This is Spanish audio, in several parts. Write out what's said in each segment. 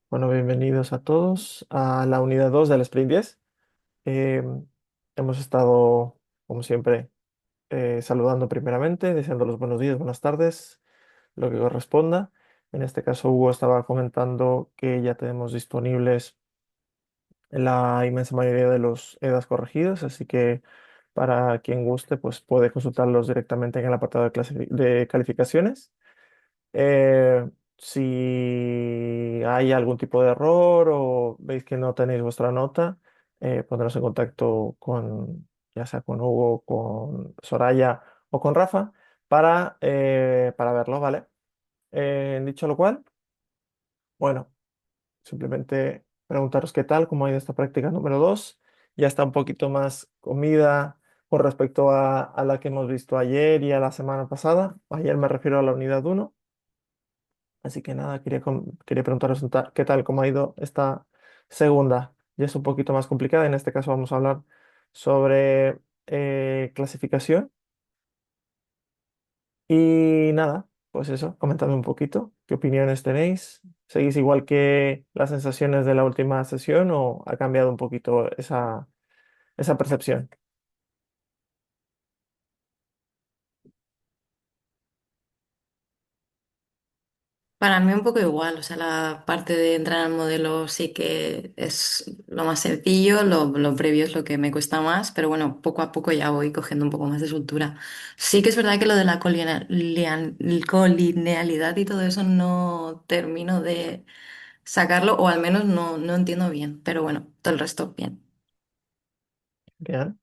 Bueno, bienvenidos a todos a la unidad 2 del Sprint 10. Eh, Hemos estado, como siempre, saludando primeramente, deseando los buenos días, buenas tardes, lo que corresponda. En este caso, Hugo estaba comentando que ya tenemos disponibles la inmensa mayoría de los EDAs corregidos, así que para quien guste, pues puede consultarlos directamente en el apartado de calificaciones. Eh, si hay algún tipo de error o veis que no tenéis vuestra nota, pondros en contacto con, ya sea con Hugo, con Soraya o con Rafa para verlo, ¿vale? Dicho lo cual, bueno, simplemente preguntaros qué tal, cómo ha ido esta práctica número 2. Ya está un poquito más comida con respecto a la que hemos visto ayer y a la semana pasada. Ayer me refiero a la unidad 1. Así que nada, quería preguntaros qué tal, cómo ha ido esta segunda. Ya es un poquito más complicada. En este caso vamos a hablar sobre clasificación. Y nada, pues eso, comentadme un poquito. ¿Qué opiniones tenéis? ¿Seguís igual que las sensaciones de la última sesión o ha cambiado un poquito esa percepción? Para mí un poco igual, o sea, la parte de entrar al modelo sí que es lo más sencillo, lo previo es lo que me cuesta más, pero bueno, poco a poco ya voy cogiendo un poco más de soltura. Sí que es verdad que lo de la colinealidad y todo eso no termino de sacarlo, o al menos no entiendo bien, pero bueno, todo el resto bien. Bien.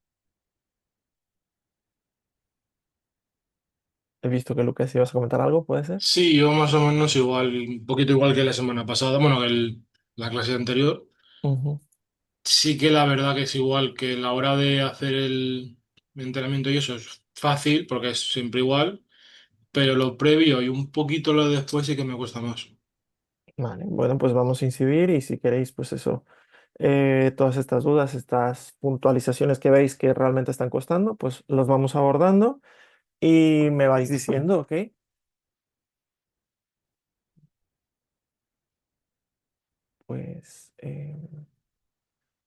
He visto que Lucas ibas a comentar algo, ¿puede ser? Sí, yo más o menos igual, un poquito igual que la semana pasada, bueno, la clase anterior. Ujú. Sí que la verdad que es igual que la hora de hacer el entrenamiento y eso es fácil porque es siempre igual, pero lo previo y un poquito lo de después sí que me cuesta más. Vale, bueno, pues vamos a incidir y si queréis, pues eso, todas estas dudas, estas puntualizaciones que veis que realmente están costando, pues los vamos abordando y me vais diciendo, ¿ok? Pues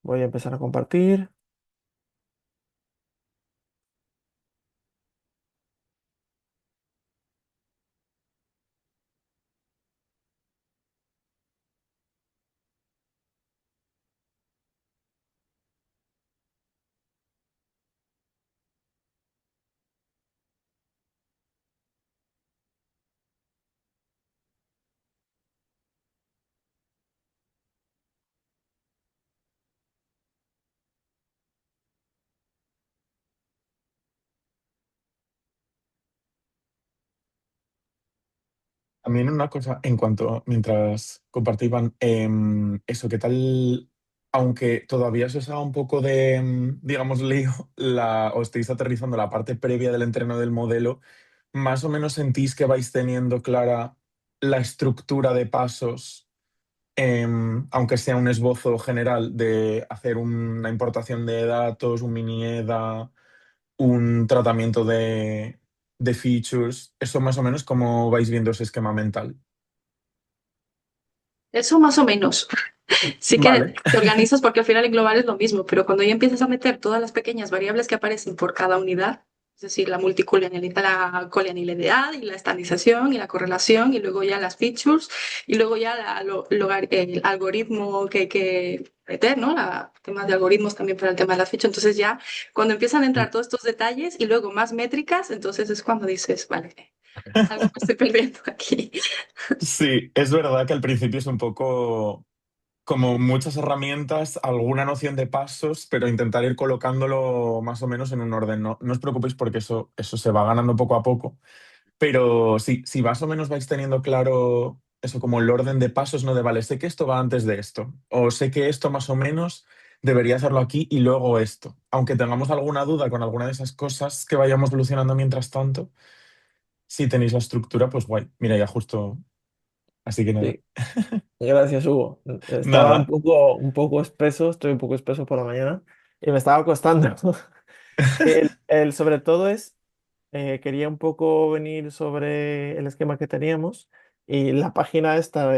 voy a empezar a compartir. También una cosa, en cuanto, mientras compartían eso, ¿qué tal? Aunque todavía se os haga un poco de, digamos, lío, os estáis aterrizando la parte previa del entreno del modelo, ¿más o menos sentís que vais teniendo clara la estructura de pasos, aunque sea un esbozo general de hacer una importación de datos, un mini EDA, un tratamiento de features? Eso más o menos como vais viendo ese esquema mental. Eso más o menos. Sí que Vale. te organizas porque al final en global es lo mismo, pero cuando ya empiezas a meter todas las pequeñas variables que aparecen por cada unidad, es decir, la colinealidad y la estandarización y la correlación y luego ya las features y luego ya el algoritmo que hay que meter, ¿no? Temas de algoritmos también para el tema de las features. Entonces ya cuando empiezan a entrar todos estos detalles y luego más métricas, entonces es cuando dices, vale, algo me estoy perdiendo aquí. Sí, es verdad que al principio es un poco como muchas herramientas, alguna noción de pasos, pero intentar ir colocándolo más o menos en un orden. No, no os preocupéis porque eso se va ganando poco a poco. Pero sí, si más o menos vais teniendo claro eso como el orden de pasos, no de vale, sé que esto va antes de esto, o sé que esto más o menos debería hacerlo aquí y luego esto. Aunque tengamos alguna duda con alguna de esas cosas que vayamos evolucionando mientras tanto, si tenéis la estructura, pues guay. Mira, ya justo. Así que nada. Sí, gracias, Hugo. Estaba Nada. un poco espeso, estoy un poco espeso por la mañana y me estaba costando. Sobre todo quería un poco venir sobre el esquema que teníamos Y la página esta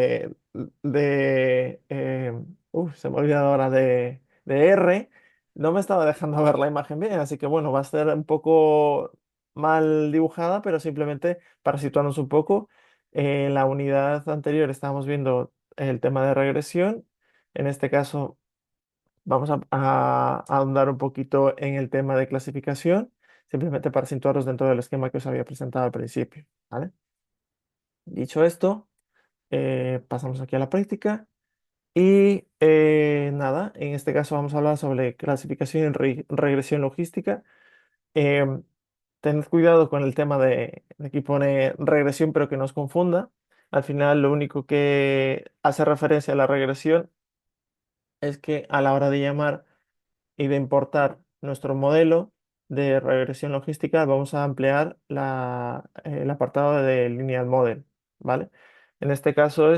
se me ha olvidado ahora de R, no me estaba dejando ver la imagen bien, así que bueno, va a ser un poco mal dibujada, pero simplemente para situarnos un poco, en la unidad anterior estábamos viendo el tema de regresión. En este caso vamos a ahondar un poquito en el tema de clasificación, simplemente para situarnos dentro del esquema que os había presentado al principio, ¿vale? Dicho esto, pasamos aquí a la práctica. Y nada, en este caso vamos a hablar sobre clasificación y regresión logística. Em, Tened cuidado con el tema de aquí pone regresión, pero que no os confunda. Al final, lo único que hace referencia a la regresión es que a la hora de llamar y de importar nuestro modelo de regresión logística, vamos a emplear el apartado de lineal model, ¿vale? En este caso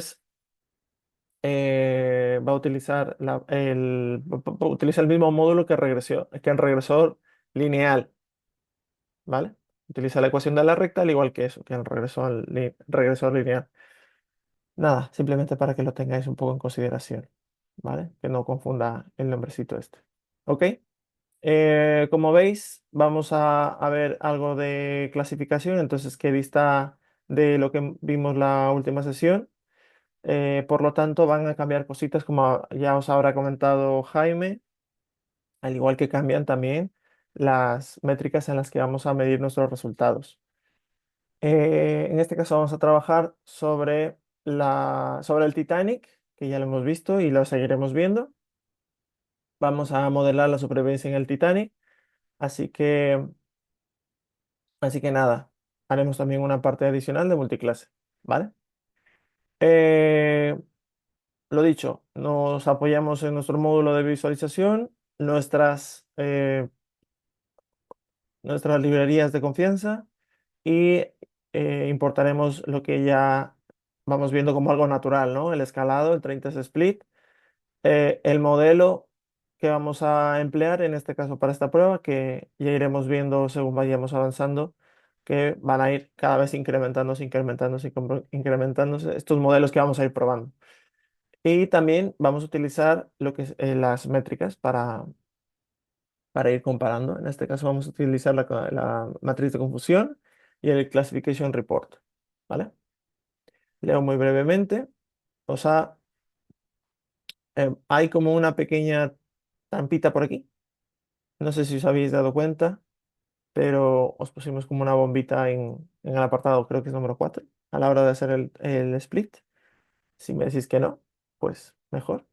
va a utilizar utiliza el mismo módulo que en regresor lineal, ¿vale? Utiliza la ecuación de la recta al igual que eso, que en regresor lineal. Nada, simplemente para que lo tengáis un poco en consideración, ¿vale? Que no confunda el nombrecito este. ¿Ok? Como veis, vamos a ver algo de clasificación, entonces que dista de lo que vimos la última sesión. Por lo tanto, van a cambiar cositas como ya os habrá comentado Jaime, al igual que cambian también las métricas en las que vamos a medir nuestros resultados. En este caso vamos a trabajar sobre el Titanic, que ya lo hemos visto y lo seguiremos viendo. Vamos a modelar la supervivencia en el Titanic, así que, así que nada, haremos también una parte adicional de multiclase, ¿vale? Eh, Lo dicho, nos apoyamos en nuestro módulo de visualización, nuestras librerías de confianza y importaremos lo que ya vamos viendo como algo natural, ¿no? El escalado, el 30 split, el modelo que vamos a emplear en este caso para esta prueba, que ya iremos viendo según vayamos avanzando, que van a ir cada vez incrementándose estos modelos que vamos a ir probando. Y también vamos a utilizar lo que es, las métricas para ir comparando. En este caso vamos a utilizar la matriz de confusión y el Classification Report, ¿vale? Leo muy brevemente. O sea, hay como una pequeña trampita por aquí. No sé si os habéis dado cuenta, pero os pusimos como una bombita en el apartado, creo que es número 4 a la hora de hacer el split. Si me decís que no, pues mejor.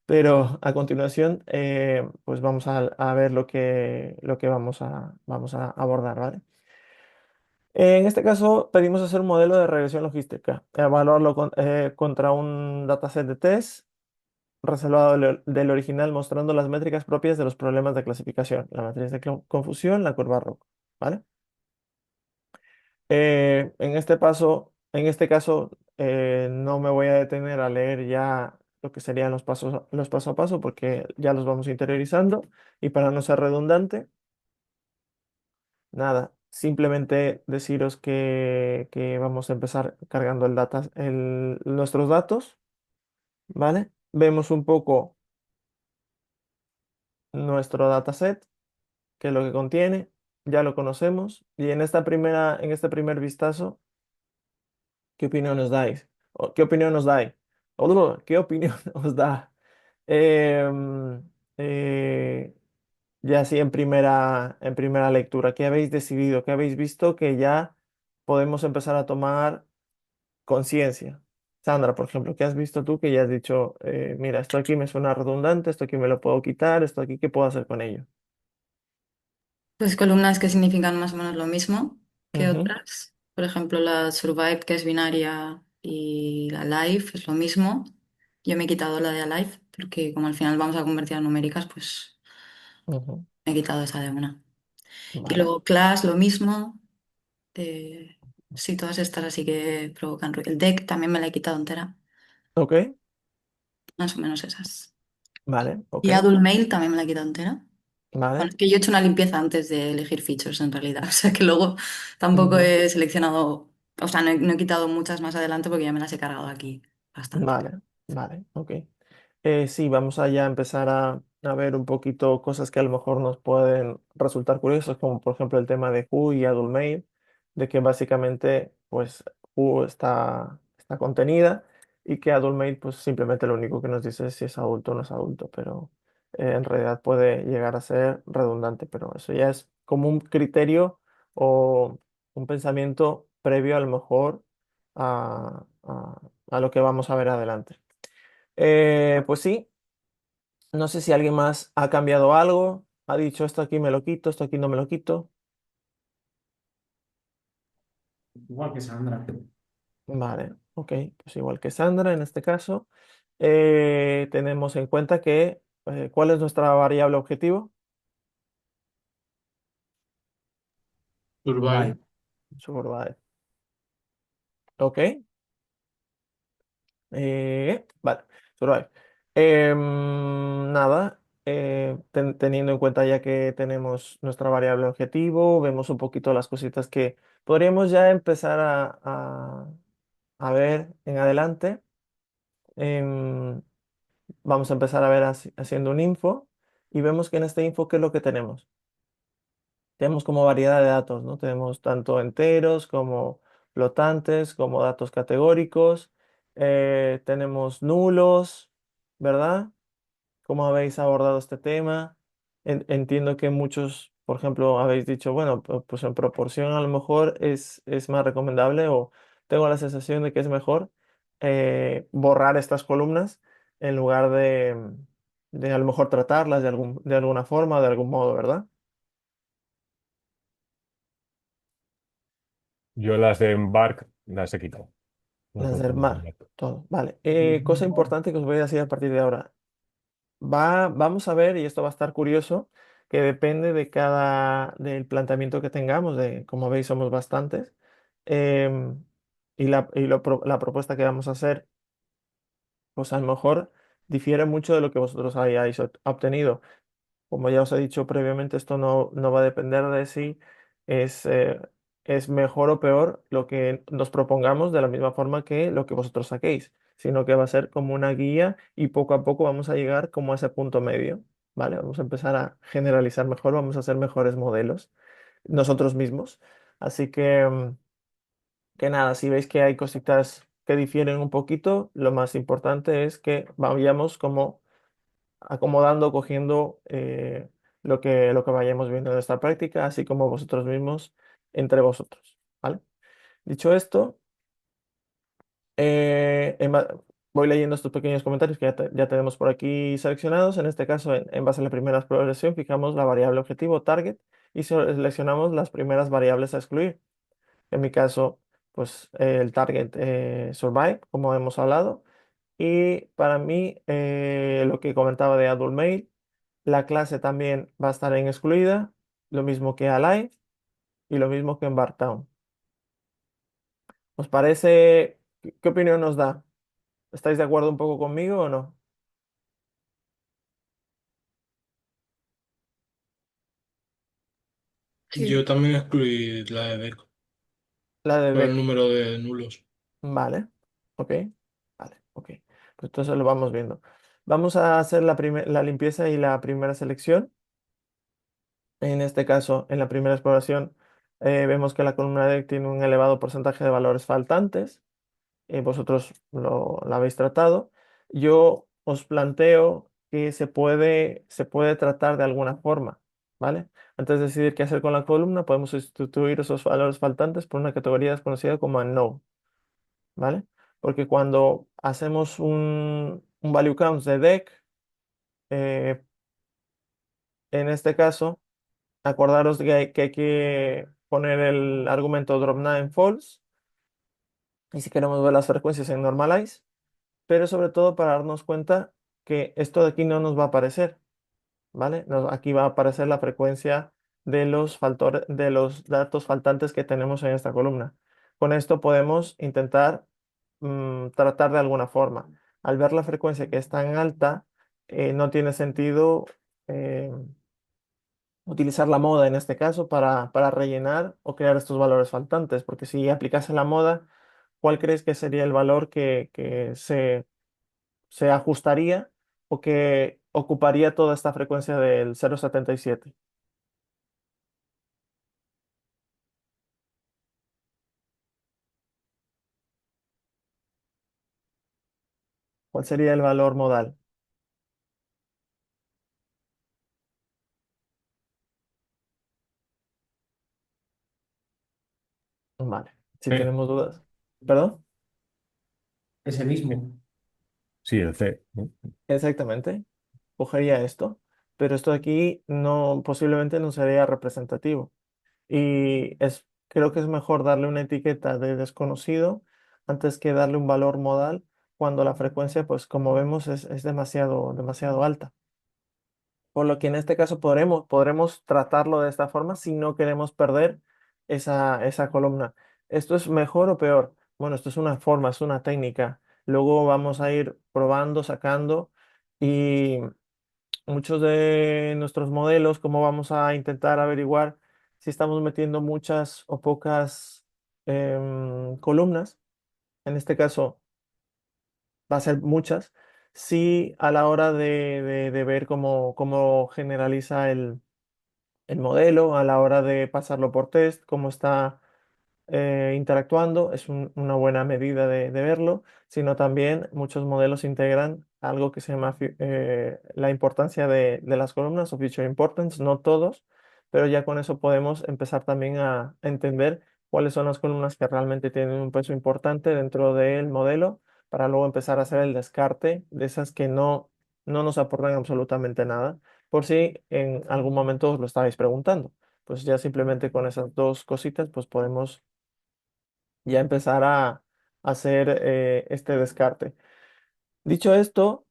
Pero a continuación, pues vamos a ver lo que vamos a abordar, ¿vale? En este caso, pedimos hacer un modelo de regresión logística, evaluarlo contra un dataset de test reservado del original mostrando las métricas propias de los problemas de clasificación, la matriz de confusión, la curva ROC, ¿vale? En este caso, no me voy a detener a leer ya lo que serían los paso a paso porque ya los vamos interiorizando y para no ser redundante, nada, simplemente deciros que vamos a empezar cargando nuestros datos, ¿vale? Vemos un poco nuestro dataset, qué es lo que contiene, ya lo conocemos y en este primer vistazo, ¿qué opinión os dais? ¿Qué opinión os dais? ¿Qué opinión os da? Em, eh, ya así en primera lectura, ¿qué habéis decidido? ¿Qué habéis visto que ya podemos empezar a tomar conciencia? Sandra, por ejemplo, ¿qué has visto tú que ya has dicho, mira, esto aquí me suena redundante, esto aquí me lo puedo quitar, esto aquí, ¿qué puedo hacer con ello? Pues columnas que significan más o menos lo mismo que Ujú, otras. Por ejemplo, la survive, que es binaria, y la live es lo mismo. Yo me he quitado la de alive, porque como al final vamos a convertir a numéricas, pues ujú, me he quitado esa de una. Y vale, luego class, lo mismo. eh, sí, todas estas así que provocan ruido. El deck también me la he quitado entera. ok, Más o menos esas. vale, ok, Y adult mail también me la he quitado entera. Bueno, vale, es que yo he hecho una limpieza antes de elegir features en realidad. O sea que luego tampoco ujú, he seleccionado. O sea, no he quitado muchas más adelante porque ya me las he cargado aquí bastante. Vale, vale, ok. Sí, vamos a ya empezar a ver un poquito cosas que a lo mejor nos pueden resultar curiosas, como por ejemplo el tema de Who y Adult Male, de que básicamente pues Who está contenida y que Adult Male pues simplemente lo único que nos dice es si es adulto o no es adulto, pero en realidad puede llegar a ser redundante, pero eso ya es como un criterio o un pensamiento previo a lo mejor a lo que vamos a ver adelante. Pues sí, no sé si alguien más ha cambiado algo, ha dicho esto aquí me lo quito, esto aquí no me lo quito. Igual que Sandra. Vale, ok, pues igual que Sandra en este caso. Tenemos en cuenta que, ¿cuál es nuestra variable objetivo? Survive. Survive. Survive. Ok, vale, survive. Nada, teniendo en cuenta ya que tenemos nuestra variable objetivo, vemos un poquito las cositas que podríamos ya empezar a ver en adelante. Em, Vamos a empezar a ver haciendo un info y vemos que en este info, ¿qué es lo que tenemos? Tenemos como variedad de datos, ¿no? Tenemos tanto enteros como flotantes, como datos categóricos, tenemos nulos, ¿verdad? ¿Cómo habéis abordado este tema? Entiendo que muchos, por ejemplo, habéis dicho, bueno, pues en proporción a lo mejor es más recomendable o tengo la sensación de que es mejor borrar estas columnas en lugar de a lo mejor tratarlas de alguna forma, de algún modo, ¿verdad? Yo las de Embark las he quitado. Las Las dos del columnas de mar, Embark. todo. Vale. Cosa importante que os voy a decir a partir de ahora. Vamos a ver, y esto va a estar curioso, que depende del planteamiento que tengamos, como veis somos bastantes, em, la propuesta que vamos a hacer, pues a lo mejor difiere mucho de lo que vosotros hayáis obtenido. Como ya os he dicho previamente, esto no va a depender de si es, eh, es mejor o peor lo que nos propongamos de la misma forma que lo que vosotros saquéis, sino que va a ser como una guía y poco a poco vamos a llegar como a ese punto medio, ¿vale? Vamos a empezar a generalizar mejor, vamos a hacer mejores modelos nosotros mismos. Así que nada, si veis que hay cositas que difieren un poquito, lo más importante es que vayamos como acomodando, cogiendo lo que vayamos viendo en esta práctica, así como vosotros mismos entre vosotros, ¿vale? Dicho esto, eh, en ba- voy leyendo estos pequeños comentarios que ya tenemos por aquí seleccionados. En este caso, en base a la primera exploración, fijamos la variable objetivo target y seleccionamos las primeras variables a excluir. En mi caso, pues el target survive, como hemos hablado. Y para mí, lo que comentaba de adult male, la clase también va a estar en excluida, lo mismo que alive y lo mismo que en bartown. ¿Os parece? ¿Qué opinión nos da? ¿Estáis de acuerdo un poco conmigo o no? Sí. Yo también excluí la de Beck La de por el Beck. número de nulos. Vale, ok. Vale, ok. Pues entonces lo vamos viendo. Vamos a hacer la limpieza y la primera selección. En este caso, en la primera exploración, vemos que la columna deck tiene un elevado porcentaje de valores faltantes. Vosotros la habéis tratado. Yo os planteo que se puede tratar de alguna forma, ¿vale? Antes de decidir qué hacer con la columna, podemos sustituir esos valores faltantes por una categoría desconocida como unknown, ¿vale? Porque cuando hacemos un value count de deck, eh, en este caso, acordaros de que hay que poner el argumento drop en false, y si queremos ver las frecuencias en normalize, pero sobre todo para darnos cuenta que esto de aquí no nos va a aparecer, ¿vale? Aquí va a aparecer la frecuencia de los datos faltantes que tenemos en esta columna. Con esto podemos intentar tratar de alguna forma. Al ver la frecuencia que es tan alta, no tiene sentido eh, utilizar la moda en este caso para rellenar o crear estos valores faltantes, porque si aplicase la moda, ¿cuál crees que sería el valor que se ajustaría o que ocuparía toda esta frecuencia del 0,77? ¿Cuál sería el valor modal? Vale, si tenemos dudas. ¿Perdón? Ese mismo. Sí, el C, ¿no? Exactamente. Cogería esto, pero esto de aquí no, posiblemente no sería representativo. Creo que es mejor darle una etiqueta de desconocido antes que darle un valor modal cuando la frecuencia, pues como vemos, es demasiado, demasiado alta. Por lo que en este caso podremos tratarlo de esta forma si no queremos perder esa columna. ¿Esto es mejor o peor? Bueno, esto es una forma, es una técnica. Luego vamos a ir probando, sacando y muchos de nuestros modelos, como vamos a intentar averiguar si estamos metiendo muchas o pocas columnas. En este caso va a ser muchas. Si a la hora de ver cómo generaliza el modelo, a la hora de pasarlo por test, cómo está interactuando, es una buena medida de verlo, sino también muchos modelos integran algo que se llama la importancia de las columnas o feature importance, no todos, pero ya con eso podemos empezar también a entender cuáles son las columnas que realmente tienen un peso importante dentro del modelo, para luego empezar a hacer el descarte de esas que no nos aportan absolutamente nada, por si en algún momento os lo estabais preguntando. Pues ya simplemente con esas dos cositas, pues podemos ya empezar a hacer este descarte. Dicho esto,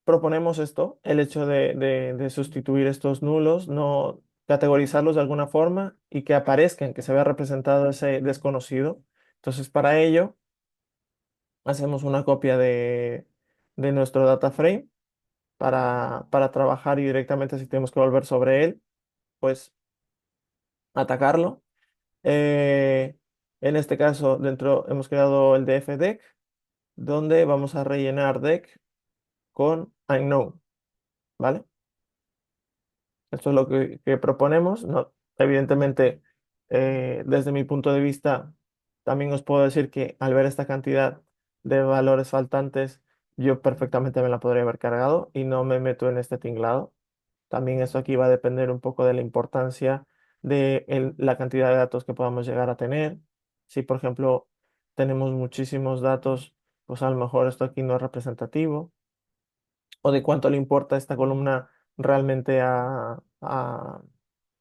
proponemos esto, el hecho de sustituir estos nulos, no categorizarlos de alguna forma y que aparezcan, que se vea representado ese desconocido. Entonces, para ello, hacemos una copia de nuestro data frame para trabajar y directamente si tenemos que volver sobre él, pues atacarlo. Eh, en este caso, dentro hemos creado el df-deck, donde vamos a rellenar deck con unknown, ¿vale? Esto es lo que proponemos. No, evidentemente, desde mi punto de vista, también os puedo decir que al ver esta cantidad de valores faltantes, yo perfectamente me la podría haber cargado y no me meto en este tinglado. También esto aquí va a depender un poco de la importancia de la cantidad de datos que podamos llegar a tener. Si, por ejemplo, tenemos muchísimos datos, pues a lo mejor esto aquí no es representativo, o de cuánto le importa esta columna realmente a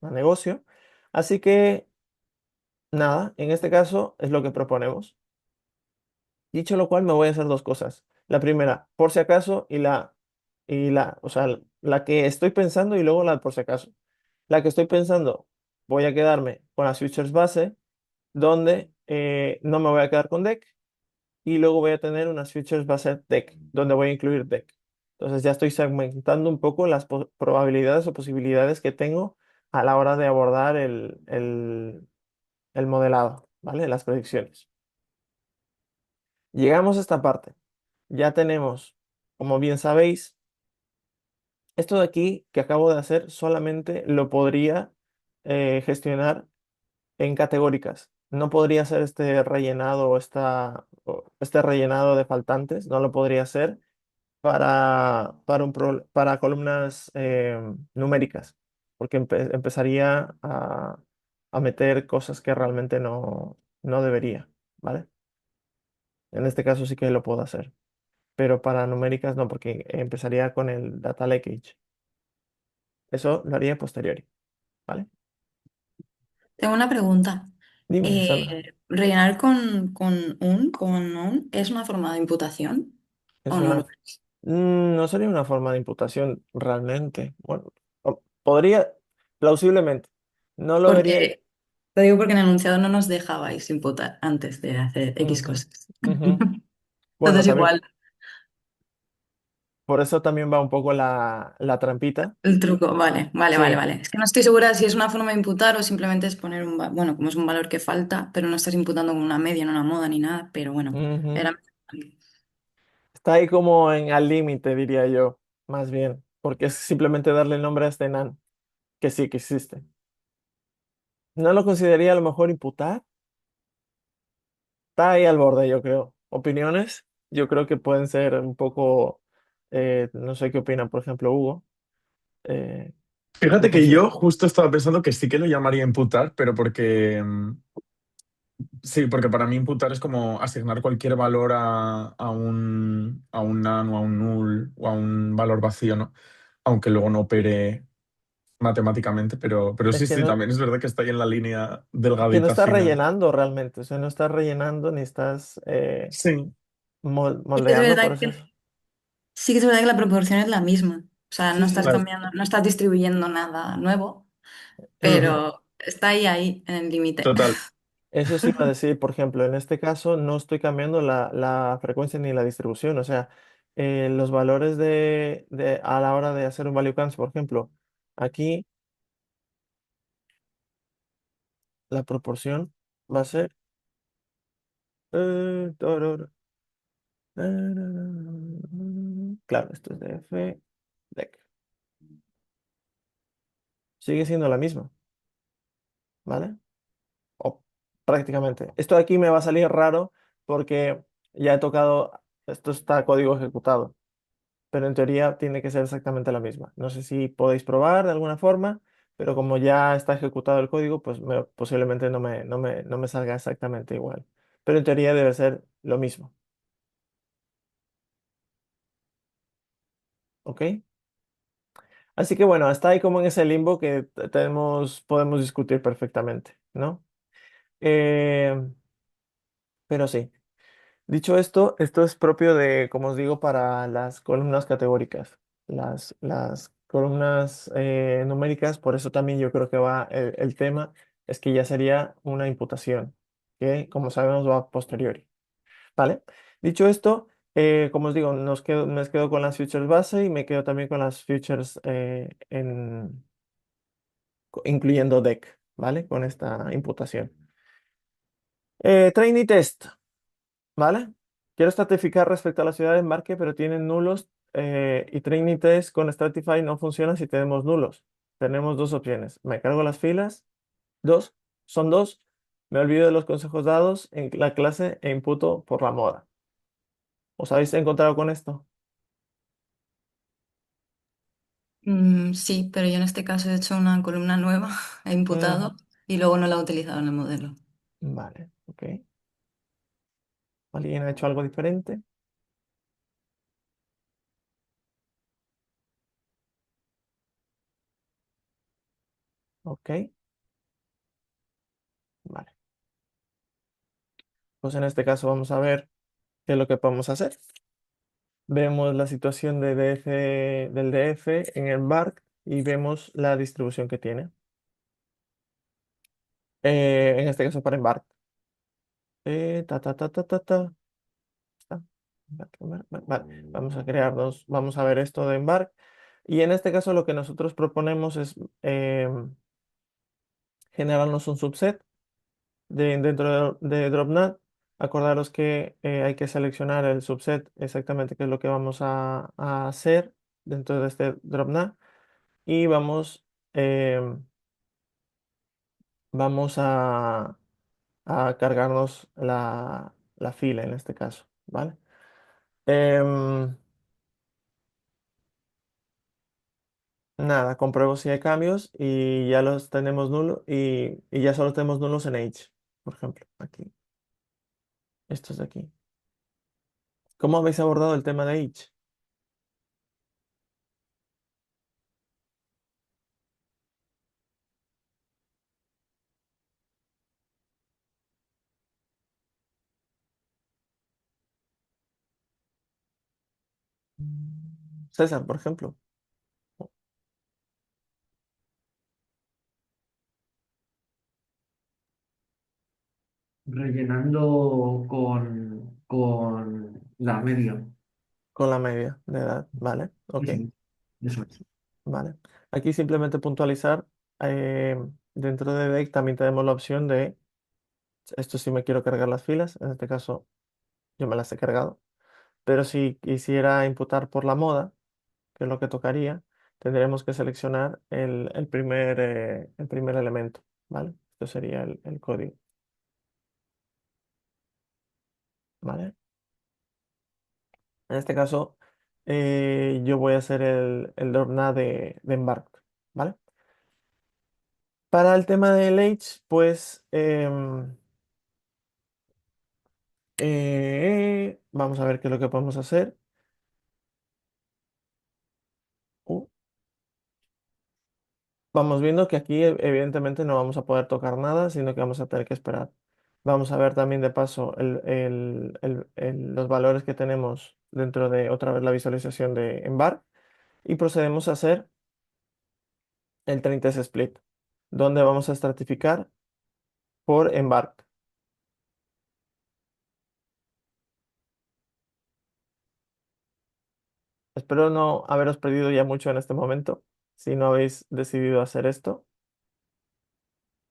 negocio. Así que, nada, en este caso es lo que proponemos. Dicho lo cual, me voy a hacer dos cosas. La primera, por si acaso, o sea, la que estoy pensando y luego la por si acaso. La que estoy pensando, voy a quedarme con las features base, donde no me voy a quedar con deck, y luego voy a tener unas features base deck, donde voy a incluir deck. Entonces ya estoy segmentando un poco las probabilidades o posibilidades que tengo a la hora de abordar el modelado, ¿vale? Las predicciones. Llegamos a esta parte. Ya tenemos, como bien sabéis, esto de aquí que acabo de hacer solamente lo podría gestionar en categóricas. No podría hacer este rellenado o este rellenado de faltantes, no lo podría hacer para columnas numéricas, porque empezaría a meter cosas que realmente no debería, ¿vale? En este caso sí que lo puedo hacer, pero para numéricas no, porque empezaría con el data leakage. Eso lo haría posteriori, ¿vale? Tengo una pregunta. Dime, Sandra, ¿Rellenar con un, es una forma de imputación es o no lo una... es? No sería una forma de imputación realmente. Bueno, podría, plausiblemente. No lo vería. Porque, te digo porque en el enunciado no nos dejabais imputar antes de hacer X Ujú, cosas. ujú. Bueno, Entonces también igual, por eso también va un poco la trampita. El truco, vale, vale, vale, Sí. vale. Es que no estoy segura si es una forma de imputar o simplemente es poner bueno, como es un valor que falta, pero no estás imputando con una media, no una moda ni nada, pero bueno, Ujú. era... Está ahí como en al límite, diría yo, más bien, porque es simplemente darle el nombre a este nan, que sí que existe. No lo consideraría a lo mejor imputar. Está ahí al borde, yo creo. Opiniones, yo creo que pueden ser un poco, no sé qué opina, por ejemplo, Hugo. Eh, Fíjate que proporción. yo justo estaba pensando que sí que lo llamaría imputar, pero porque sí, porque para mí imputar es como asignar cualquier valor a un none o a un null o a un valor vacío, ¿no? Aunque luego no opere matemáticamente, pero Es sí, sí, también es verdad que está ahí en la línea que no delgadita estás fina. rellenando realmente, o sea, no estás rellenando ni estás Sí, Sí que es moldeando, por verdad eso. sí que es verdad que la proporción es la misma. O sea, no Sí, estás sí. vale. cambiando, no estás distribuyendo nada nuevo, Ujú, pero está ahí, en el límite. total. Eso sí iba a decir, por ejemplo, en este caso no estoy cambiando la frecuencia ni la distribución, o sea, los valores a la hora de hacer un value count, por ejemplo, aquí la proporción va a ser... toror, claro, esto es de f, dec. Sigue siendo la misma, ¿vale? O prácticamente. Esto de aquí me va a salir raro porque ya he tocado, esto está código ejecutado, pero en teoría tiene que ser exactamente la misma. No sé si podéis probar de alguna forma, pero como ya está ejecutado el código, pues posiblemente no me salga exactamente igual. Pero en teoría debe ser lo mismo, ¿ok? Así que bueno, está ahí como en ese limbo que podemos discutir perfectamente, ¿no? Eh, pero sí. Dicho esto, esto es propio de, como os digo, para las columnas categóricas. Las columnas numéricas, por eso también yo creo que va el tema, es que ya sería una imputación, que como sabemos va a posteriori. ¿Vale? Dicho esto, como os digo, me quedo con las futures base y me quedo también con las futures incluyendo DEC, ¿vale? Con esta imputación. Trainee test. ¿Vale? Quiero estratificar respecto a la ciudad de embarque, pero tienen nulos y Training Test con Stratify no funciona si tenemos nulos. Tenemos dos opciones. Me cargo las filas, dos, son dos. Me olvido de los consejos dados en la clase e imputo por la moda. ¿Os habéis encontrado con esto? Sí, pero yo en este caso he hecho una columna nueva, he Ujú. imputado y luego no la he utilizado en el modelo. Vale, ok. ¿Alguien ha hecho algo diferente? Ok, vale. Pues en este caso vamos a ver qué es lo que podemos hacer. Vemos la situación del DF en el BARC y vemos la distribución que tiene. En este caso para Embark. Ta, ta, ta, ta, ta, ta. Está. Vale, vamos a crearnos, vamos a ver esto de Embark. Y en este caso lo que nosotros proponemos es generarnos un subset dentro de DropNat. Acordaros que hay que seleccionar el subset exactamente qué es lo que vamos a hacer dentro de este DropNat. Y em, vamos a cargarnos la fila en este caso, ¿vale? Em, nada, compruebo si hay cambios y ya los tenemos nulos y ya solo tenemos nulos en Age, por ejemplo, aquí, estos de aquí. ¿Cómo habéis abordado el tema de Age? César, por ejemplo. rellenando con la media. con la media de edad, ¿vale? Ok, Eso, eso es. vale. Aquí simplemente puntualizar, eh, dentro de Deck también tenemos la opción de, esto sí me quiero cargar las filas, en este caso yo me las he cargado, pero si quisiera imputar por la moda, que es lo que tocaría, tendremos que seleccionar el primer elemento, ¿vale? Esto sería el código, ¿vale? En este caso, yo voy a hacer el Dorna de Embark, ¿vale? Para el tema del Age, pues vamos a ver qué es lo que podemos hacer. Uh, Vamos viendo que aquí evidentemente no vamos a poder tocar nada, sino que vamos a tener que esperar. Vamos a ver también de paso los valores que tenemos dentro de otra vez la visualización de Embark y procedemos a hacer el 30 split, donde vamos a estratificar por Embark. Espero no haberos perdido ya mucho en este momento si no habéis decidido hacer esto,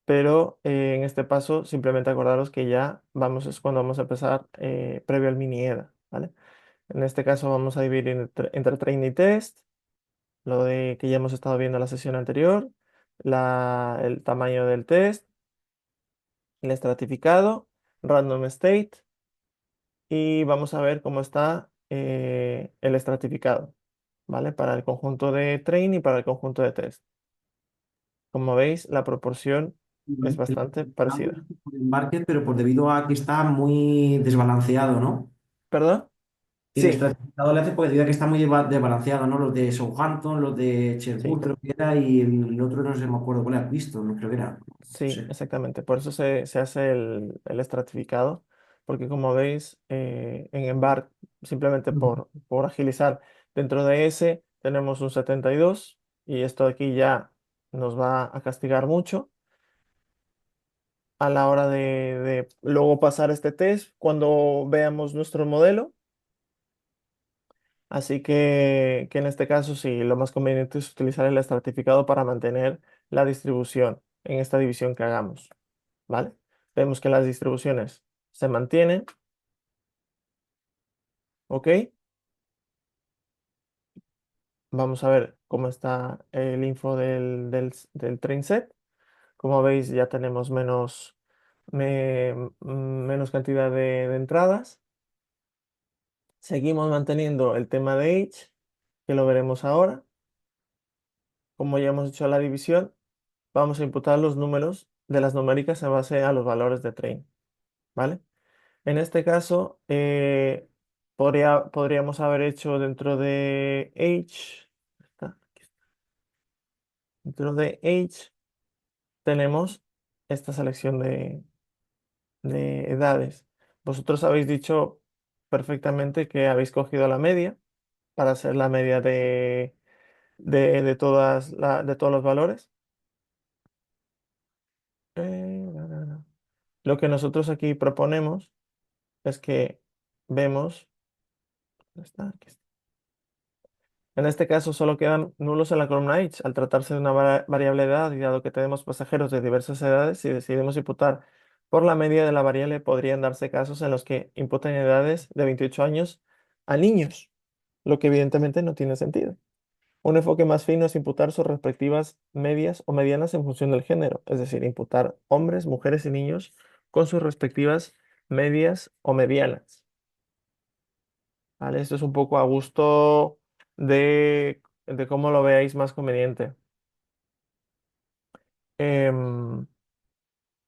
pero en este paso simplemente acordaros que ya vamos, es cuando vamos a empezar previo al mini EDA, ¿vale? En este caso vamos a dividir entre train y test, lo de que ya hemos estado viendo en la sesión anterior, el tamaño del test, el estratificado, random state y vamos a ver cómo está el estratificado, ¿vale? Para el conjunto de train y para el conjunto de test. Como veis, la proporción es El bastante parecida. por embarque, pero por debido a que está muy desbalanceado, ¿no? ¿Perdón? El Sí, estratificado le hace por debido a que está muy desbalanceado, ¿no? Los de Southampton, los de Sherwood, sí, creo que era, y el otro no sé, me acuerdo cuál era, visto, no creo que era. No sí, sé. exactamente. Por eso se hace el estratificado, porque como veis, en Embark, simplemente Ujú. por agilizar, dentro de ese tenemos un 72 y esto de aquí ya nos va a castigar mucho a la hora de luego pasar este test cuando veamos nuestro modelo. Así que en este caso sí, lo más conveniente es utilizar el estratificado para mantener la distribución en esta división que hagamos, ¿vale? Vemos que las distribuciones se mantienen, ¿ok? Vamos a ver cómo está el info del train set. Como veis, ya tenemos menos cantidad de entradas. Seguimos manteniendo el tema de age, que lo veremos ahora. Como ya hemos hecho la división, vamos a imputar los números de las numéricas en base a los valores de train, ¿vale? En este caso, podríamos haber hecho dentro de age, aquí está, dentro de age tenemos esta selección de edades. Vosotros habéis dicho perfectamente que habéis cogido la media para hacer la media de todos los valores. No. Lo que nosotros aquí proponemos es que vemos, ¿dónde está? Aquí está. En este caso solo quedan nulos en la columna H, al tratarse de una variable de edad y dado que tenemos pasajeros de diversas edades, si decidimos imputar por la media de la variable, podrían darse casos en los que imputen edades de 28 años a niños, lo que evidentemente no tiene sentido. Un enfoque más fino es imputar sus respectivas medias o medianas en función del género, es decir, imputar hombres, mujeres y niños con sus respectivas medias o medianas. ¿Vale? Esto es un poco a gusto de cómo lo veáis más conveniente. Un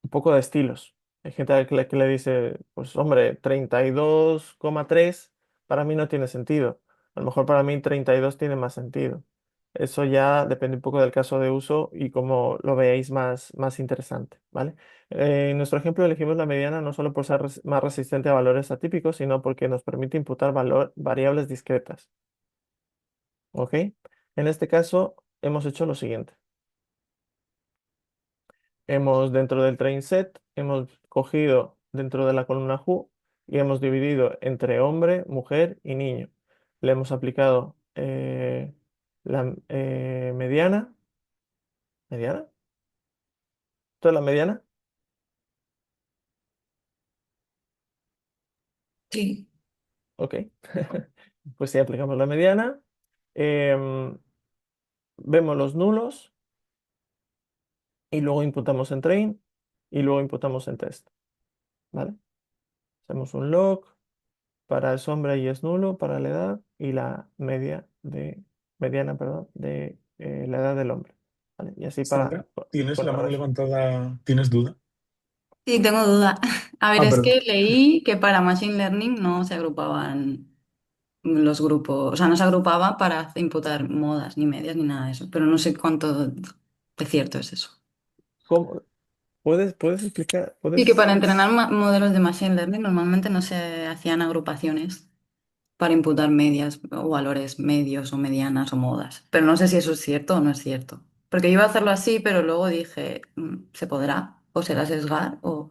poco de estilos. Hay gente que le dice, pues hombre, 32,3 para mí no tiene sentido. A lo mejor para mí 32 tiene más sentido. Eso ya depende un poco del caso de uso y cómo lo veáis más interesante, ¿vale? En nuestro ejemplo elegimos la mediana no solo por ser más resistente a valores atípicos, sino porque nos permite imputar variables discretas. ¿Ok? En este caso hemos hecho lo siguiente. Dentro del train set, hemos cogido dentro de la columna who y hemos dividido entre hombre, mujer y niño. le hemos aplicado la mediana. ¿Mediana? ¿Esto es la mediana? Sí. Ok. Pues sí, aplicamos la mediana. em, Vemos los nulos y luego imputamos en train y luego imputamos en test. ¿Vale? Hacemos un log para el sombra y es nulo para la edad y la mediana, perdón, de la edad del hombre. ¿Vale? Y así Sandra, tienes con la el mano resto. levantada, ¿tienes duda? Sí, tengo duda. A ver, Ah, es perdón. que leí que para Machine Learning no se agrupaban los grupos, o sea, no se agrupaba para imputar modas, ni medias, ni nada de eso, pero no sé cuánto de cierto es eso. ¿Cómo? ¿Puedes explicar? Y que ¿Puedes? para entrenar modelos de Machine Learning normalmente no se hacían agrupaciones para imputar medias o valores medios o medianas o modas, pero no sé si eso es cierto o no es cierto. Porque yo iba a hacerlo así, pero luego dije, ¿se podrá? ¿O será sesgar? O...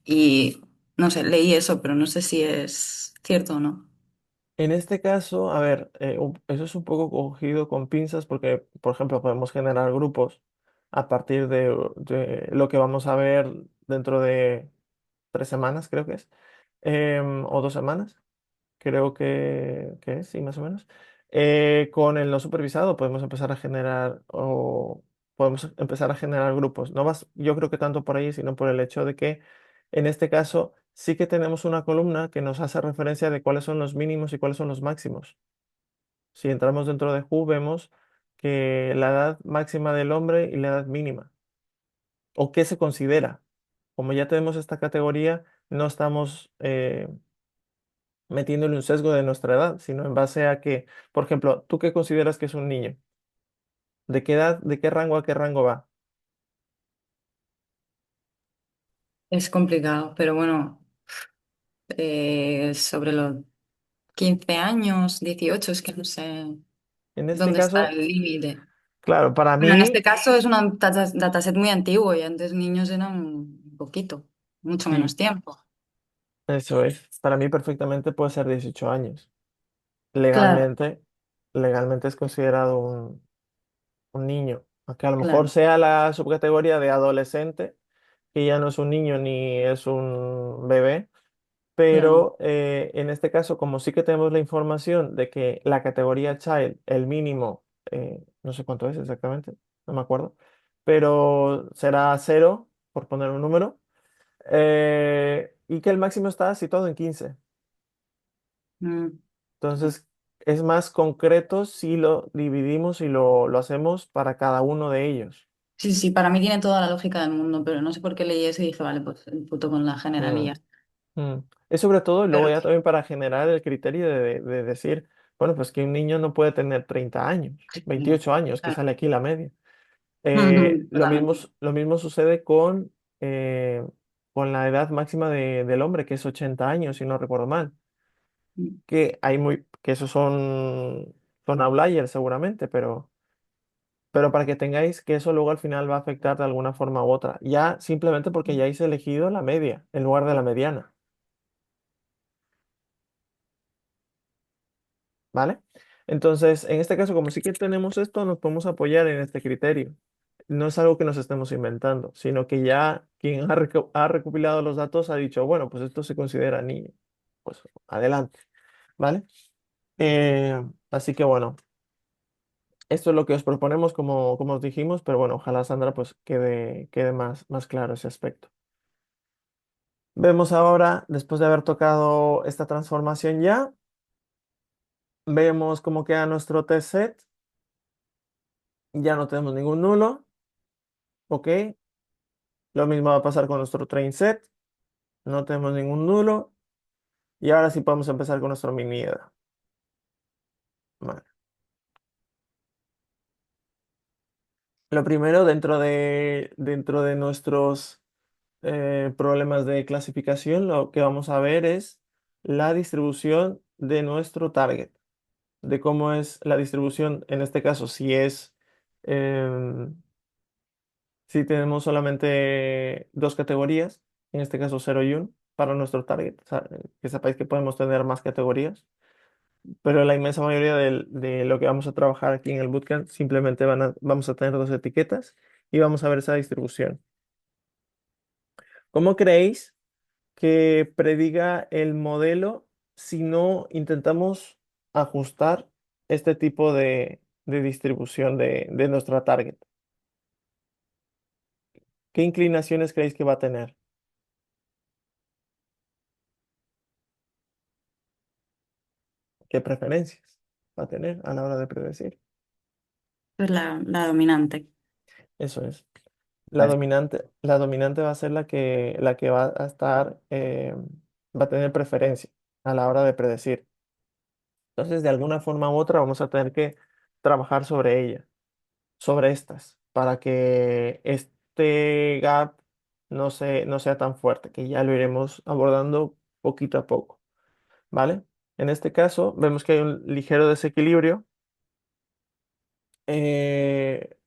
Y no sé, leí eso, pero no sé si es cierto o no. En este caso, a ver, eso es un poco cogido con pinzas porque, por ejemplo, podemos generar grupos a partir de lo que vamos a ver dentro de 3 semanas, creo que es, o 2 semanas, creo que es, sí, más o menos. Con el no supervisado podemos empezar a generar o podemos empezar a generar grupos. No vas, yo creo que tanto por ahí, sino por el hecho de que en este caso sí que tenemos una columna que nos hace referencia de cuáles son los mínimos y cuáles son los máximos. Si entramos dentro de Who, vemos que la edad máxima del hombre y la edad mínima, o qué se considera. Como ya tenemos esta categoría, no estamos metiéndole un sesgo de nuestra edad, sino en base a que, por ejemplo, ¿tú qué consideras que es un niño? ¿De qué edad, de qué rango a qué rango va? Es complicado, pero bueno, sobre los 15 años, 18 es que no sé En este dónde está caso, el límite. claro, para Bueno, en este mí, caso es una dataset muy antiguo y antes niños eran un poquito, mucho Mm, menos tiempo. eso es, para mí perfectamente puede ser 18 años. Claro, Legalmente, legalmente es considerado un niño, aunque a lo mejor claro, sea la subcategoría de adolescente, que ya no es un niño ni es un bebé, claro. pero en este caso, como sí que tenemos la información de que la categoría child, el mínimo, no sé cuánto es exactamente, no me acuerdo, pero será 0, por poner un número, y que el máximo está situado en 15. Mm. Entonces, es más concreto si lo dividimos y lo hacemos para cada uno de ellos. Sí, sí, para mí tiene toda la lógica del mundo, pero no sé por qué leí eso y dije, vale, pues puto con la Mm. generalía. Mm. Es sobre todo, y luego Pero ya también para generar el criterio de decir, bueno, pues que un niño no puede tener 30 años, sí, 28 años, que claro. sale aquí la media. Lo mismo, Totalmente. lo mismo sucede con la edad máxima del hombre, que es 80 años, si no recuerdo mal. Que esos son outliers seguramente, pero para que tengáis que eso luego al final va a afectar de alguna forma u otra. Ya simplemente porque ya habéis elegido la media en lugar de la mediana. ¿Vale? Entonces, en este caso, como sí que tenemos esto, nos podemos apoyar en este criterio. No es algo que nos estemos inventando, sino que ya quien ha recopilado los datos ha dicho, bueno, pues esto se considera niño. Pues adelante, ¿vale? Así que bueno, esto es lo que os proponemos, como os dijimos, pero bueno, ojalá Sandra pues quede más claro ese aspecto. Vemos ahora, después de haber tocado esta transformación ya, vemos cómo queda nuestro test set. Ya no tenemos ningún nulo. Ok, lo mismo va a pasar con nuestro train set. No tenemos ningún nulo. Y ahora sí podemos empezar con nuestro mini EDA. Vale. Lo primero, dentro de nuestros problemas de clasificación, lo que vamos a ver es la distribución de nuestro target. De cómo es la distribución, en este caso, em, si tenemos solamente dos categorías, en este caso 0 y 1, para nuestro target. O sea, que sepáis que podemos tener más categorías. pero la inmensa mayoría de lo que vamos a trabajar aquí en el bootcamp simplemente vamos a tener dos etiquetas y vamos a ver esa distribución. ¿Cómo creéis que prediga el modelo si no intentamos ajustar este tipo de distribución de nuestra target? ¿Qué inclinaciones creéis que va a tener? ¿Qué preferencias va a tener a la hora de predecir? Pues la dominante. Eso es. Vale. La dominante va a ser la que va a estar, va a tener preferencia a la hora de predecir. Entonces, de alguna forma u otra, vamos a tener que trabajar sobre ella, sobre estas, para que este gap no sea tan fuerte, que ya lo iremos abordando poquito a poco, ¿vale? En este caso, vemos que hay un ligero desequilibrio eh,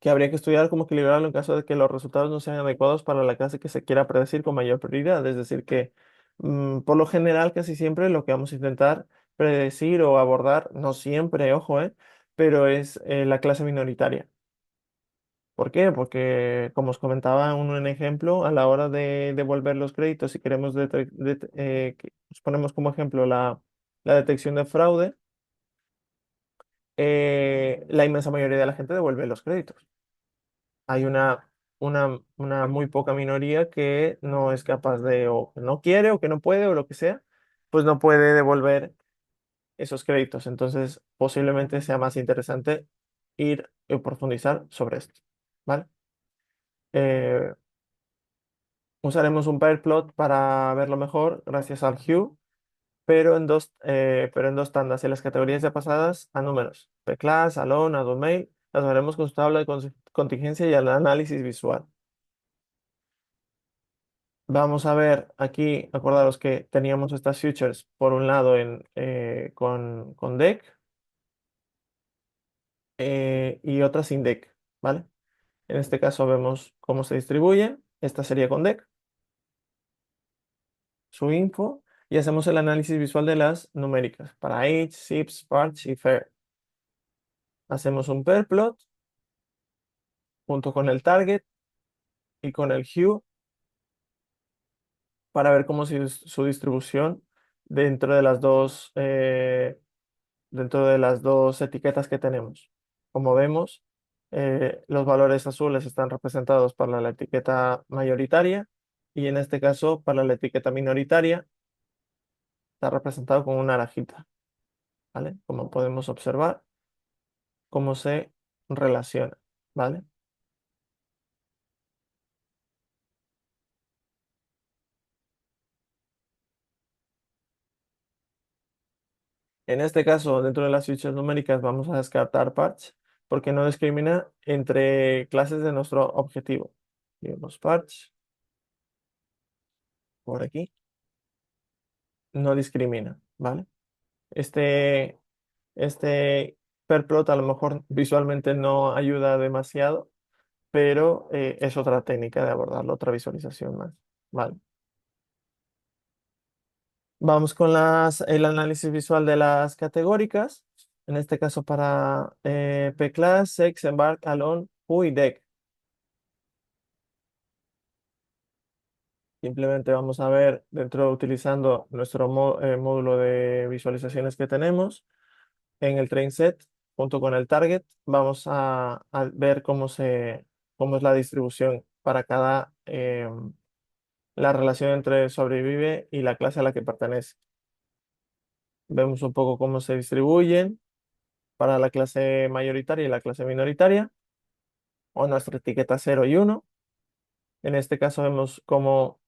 que habría que estudiar cómo equilibrarlo en caso de que los resultados no sean adecuados para la clase que se quiera predecir con mayor prioridad. Es decir, que por lo general, casi siempre lo que vamos a intentar predecir o abordar, no siempre, ojo, pero es la clase minoritaria. ¿Por qué? Porque, como os comentaba en un ejemplo, a la hora de devolver los créditos, si queremos, os ponemos como ejemplo la detección de fraude, la inmensa mayoría de la gente devuelve los créditos. Hay una muy poca minoría que no es capaz de, o que no quiere, o que no puede, o lo que sea, pues no puede devolver esos créditos. Entonces, posiblemente sea más interesante ir y profundizar sobre esto, ¿vale? Eh, Usaremos un pair plot para verlo mejor gracias al Hue, pero en dos tandas y las categorías ya pasadas a números. P-class, alone, add mail, las veremos con su tabla de contingencia y el análisis visual. Vamos a ver aquí, acordaros que teníamos estas futures por un lado con deck y otras sin deck, ¿vale? En este caso vemos cómo se distribuye. Esta sería con deck, su info, y hacemos el análisis visual de las numéricas para age, SIPs, parch y fair. Hacemos un pair plot junto con el target y con el hue para ver cómo su distribución dentro de dentro de las dos etiquetas que tenemos. Como vemos, los valores azules están representados para la etiqueta mayoritaria y en este caso para la etiqueta minoritaria está representado con una naranjita, ¿vale? Como podemos observar, cómo se relaciona, ¿vale? En este caso, dentro de las fichas numéricas vamos a descartar patch porque no discrimina entre clases de nuestro objetivo. Los patch por aquí no discrimina, ¿vale? Este, este perplot a lo mejor visualmente no ayuda demasiado, pero es otra técnica de abordarlo, otra visualización más, ¿vale? Vamos con el análisis visual de las categóricas. En este caso para P-Class, Sex, Embark, Alone, Who y Deck. Simplemente vamos a ver utilizando nuestro módulo de visualizaciones que tenemos en el train set junto con el target. Vamos a ver cómo es la distribución para la relación entre sobrevive y la clase a la que pertenece. Vemos un poco cómo se distribuyen para la clase mayoritaria y la clase minoritaria, o nuestra etiqueta 0 y 1. En este caso vemos cómo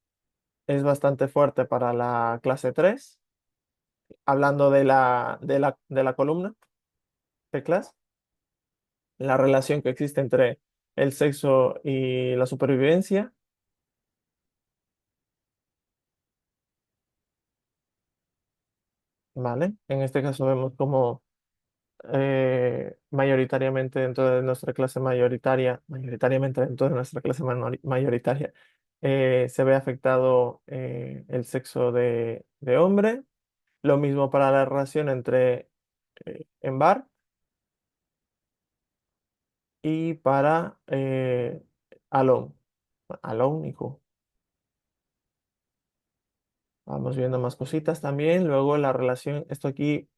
es bastante fuerte para la clase 3, hablando de la columna de clase, la relación que existe entre el sexo y la supervivencia. ¿Vale? En este caso vemos cómo mayoritariamente dentro de nuestra clase mayoritariamente dentro de nuestra clase mayoritaria, se ve afectado el sexo de hombre, Lo mismo para la relación entre embark y para alone. Alone y Q. Vamos viendo más cositas también. Luego la relación, esto aquí,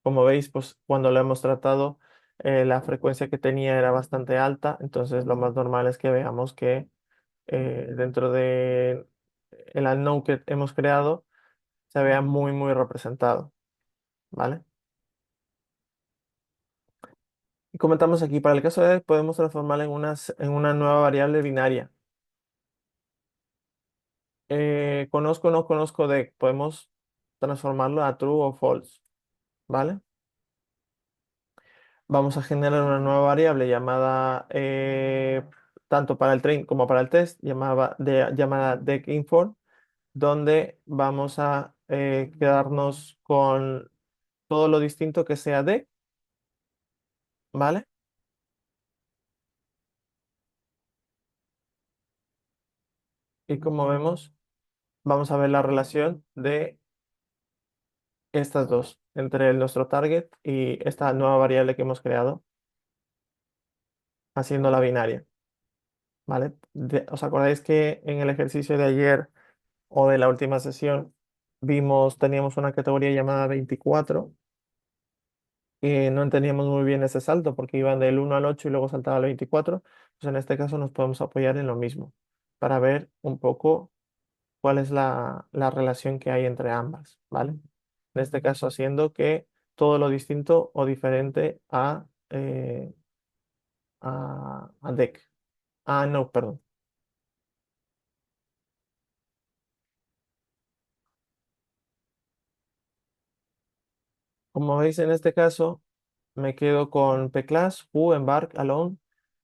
como veis, pues cuando lo hemos tratado, la frecuencia que tenía era bastante alta. Entonces lo más normal es que veamos que dentro de el unknown que hemos creado se vea muy, muy representado. ¿Vale? Y comentamos aquí, para el caso de podemos transformarla en una nueva variable binaria. Conozco o no conozco de, podemos transformarlo a true o false. ¿Vale? Vamos a generar una nueva variable llamada, tanto para el train como para el test, llamada decInfor, donde vamos a quedarnos con todo lo distinto que sea de, ¿vale? Y como vemos, vamos a ver la relación de estas dos, entre nuestro target y esta nueva variable que hemos creado, haciendo la binaria, ¿vale? ¿Os acordáis que en el ejercicio de ayer o de la última sesión teníamos una categoría llamada 24 y no entendíamos muy bien ese salto porque iban del 1 al 8 y luego saltaba al 24? Pues en este caso nos podemos apoyar en lo mismo para ver un poco cuál es la relación que hay entre ambas, ¿vale? En este caso haciendo que todo lo distinto o diferente a DEC. Ah, no, perdón. Como veis en este caso, me quedo con pclass, who, embark, alone,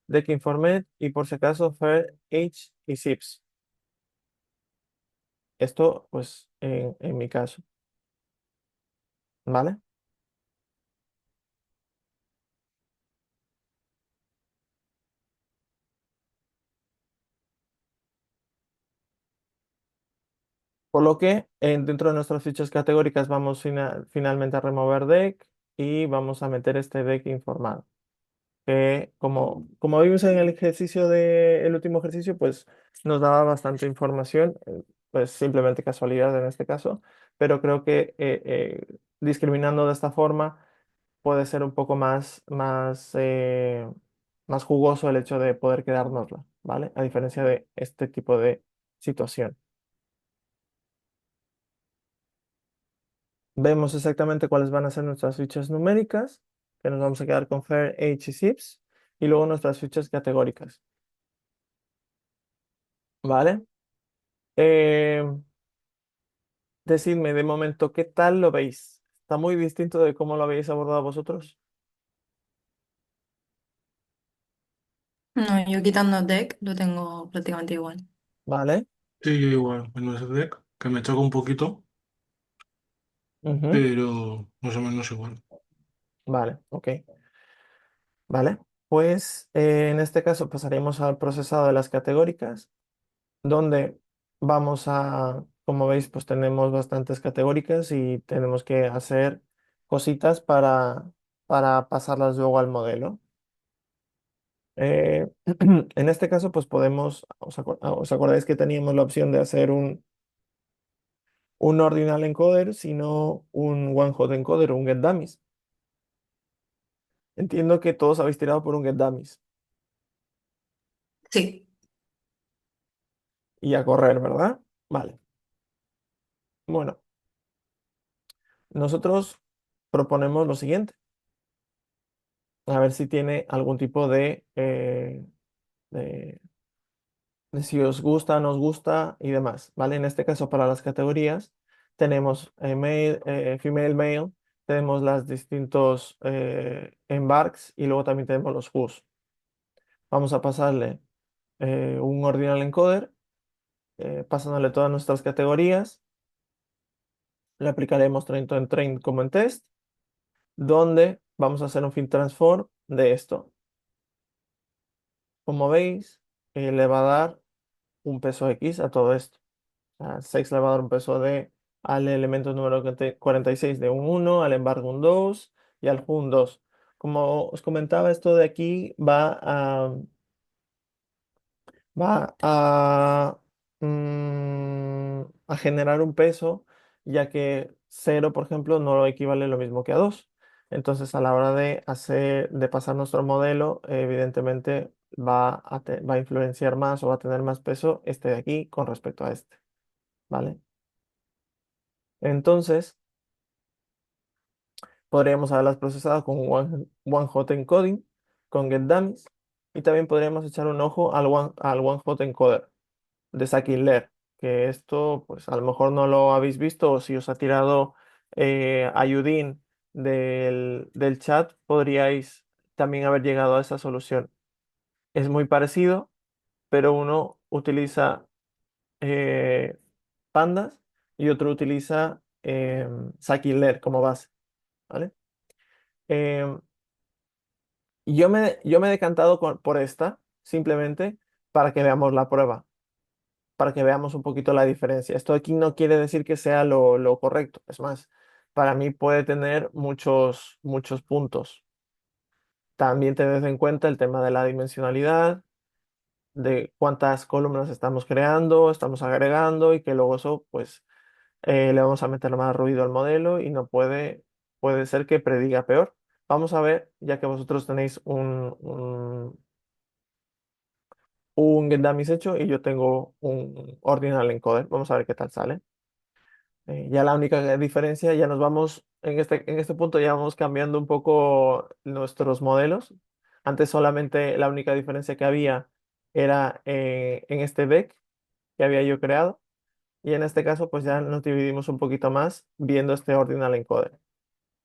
deck informed y por si acaso fair, h y zips. Esto, pues, en mi caso, ¿vale? Por lo que dentro de nuestras fichas categóricas vamos finalmente a remover deck y vamos a meter este deck informado. Que como vimos en el último ejercicio, pues nos daba bastante información, pues simplemente casualidad en este caso, pero creo que discriminando de esta forma puede ser un poco más jugoso el hecho de poder quedárnosla, ¿vale? A diferencia de este tipo de situación. Vemos exactamente cuáles van a ser nuestras fichas numéricas, que nos vamos a quedar con fair, age y zips, y luego nuestras fichas categóricas, ¿vale? Eh, Decidme de momento, ¿qué tal lo veis? ¿Está muy distinto de cómo lo habéis abordado vosotros? No, yo quitando deck lo tengo prácticamente igual. ¿Vale? Sí, yo igual, en ese deck, que me choca un poquito, Ujú. pero más o menos igual. Vale, ok. Vale. Pues en este caso pasaremos al procesado de las categóricas, donde como veis, pues tenemos bastantes categóricas y tenemos que hacer cositas para pasarlas luego al modelo. Eh, en este caso, pues ¿os acordáis que teníamos la opción de hacer un ordinal encoder, sino un one-hot encoder o un getDummies? Entiendo que todos habéis tirado por un getDummies Sí, y a correr, ¿verdad? Vale. Bueno, nosotros proponemos lo siguiente, a ver si tiene algún tipo de, de si os gusta, nos gusta y demás, ¿vale? En este caso, para las categorías, tenemos female, male, tenemos las distintos embarks y luego también tenemos los who's. Vamos a pasarle un ordinal encoder, pasándole todas nuestras categorías. Le aplicaremos tanto en train como en test, donde vamos a hacer un fin transform de esto. Como veis, le va a dar un peso X a todo esto. 6 le va a dar un peso de al elemento número 46 de un 1, al embargo un 2 y al Ju un 2. Como os comentaba, esto de aquí va a generar un peso, ya que cero, por ejemplo, no equivale lo mismo que a 2. Entonces, a la hora de pasar nuestro modelo, evidentemente va a influenciar más o va a tener más peso este de aquí con respecto a este, ¿vale? Entonces, podríamos haberlas procesado con one hot encoding, con getDummies, y también podríamos echar un ojo al one hot encoder de Scikit-Learn, que esto, pues a lo mejor no lo habéis visto, o si os ha tirado Ayudín del chat, podríais también haber llegado a esa solución. Es muy parecido, pero uno utiliza eh, pandas y otro utiliza Scikit-Learn como base, ¿vale? Em, yo me he decantado por esta, simplemente para que veamos la prueba, para que veamos un poquito la diferencia. Esto aquí no quiere decir que sea lo correcto, es más, para mí puede tener muchos, muchos puntos. También tened en cuenta el tema de la dimensionalidad, de cuántas columnas estamos creando, estamos agregando y que luego eso, pues, le vamos a meter más ruido al modelo y no puede ser que prediga peor. Vamos a ver, ya que vosotros tenéis un getDummies hecho y yo tengo un ordinal encoder. Vamos a ver qué tal sale. Ya la única diferencia, ya nos vamos, en este punto ya vamos cambiando un poco nuestros modelos. Antes solamente la única diferencia que había era en este deck que había yo creado. Y en este caso, pues ya nos dividimos un poquito más viendo este ordinal encoder,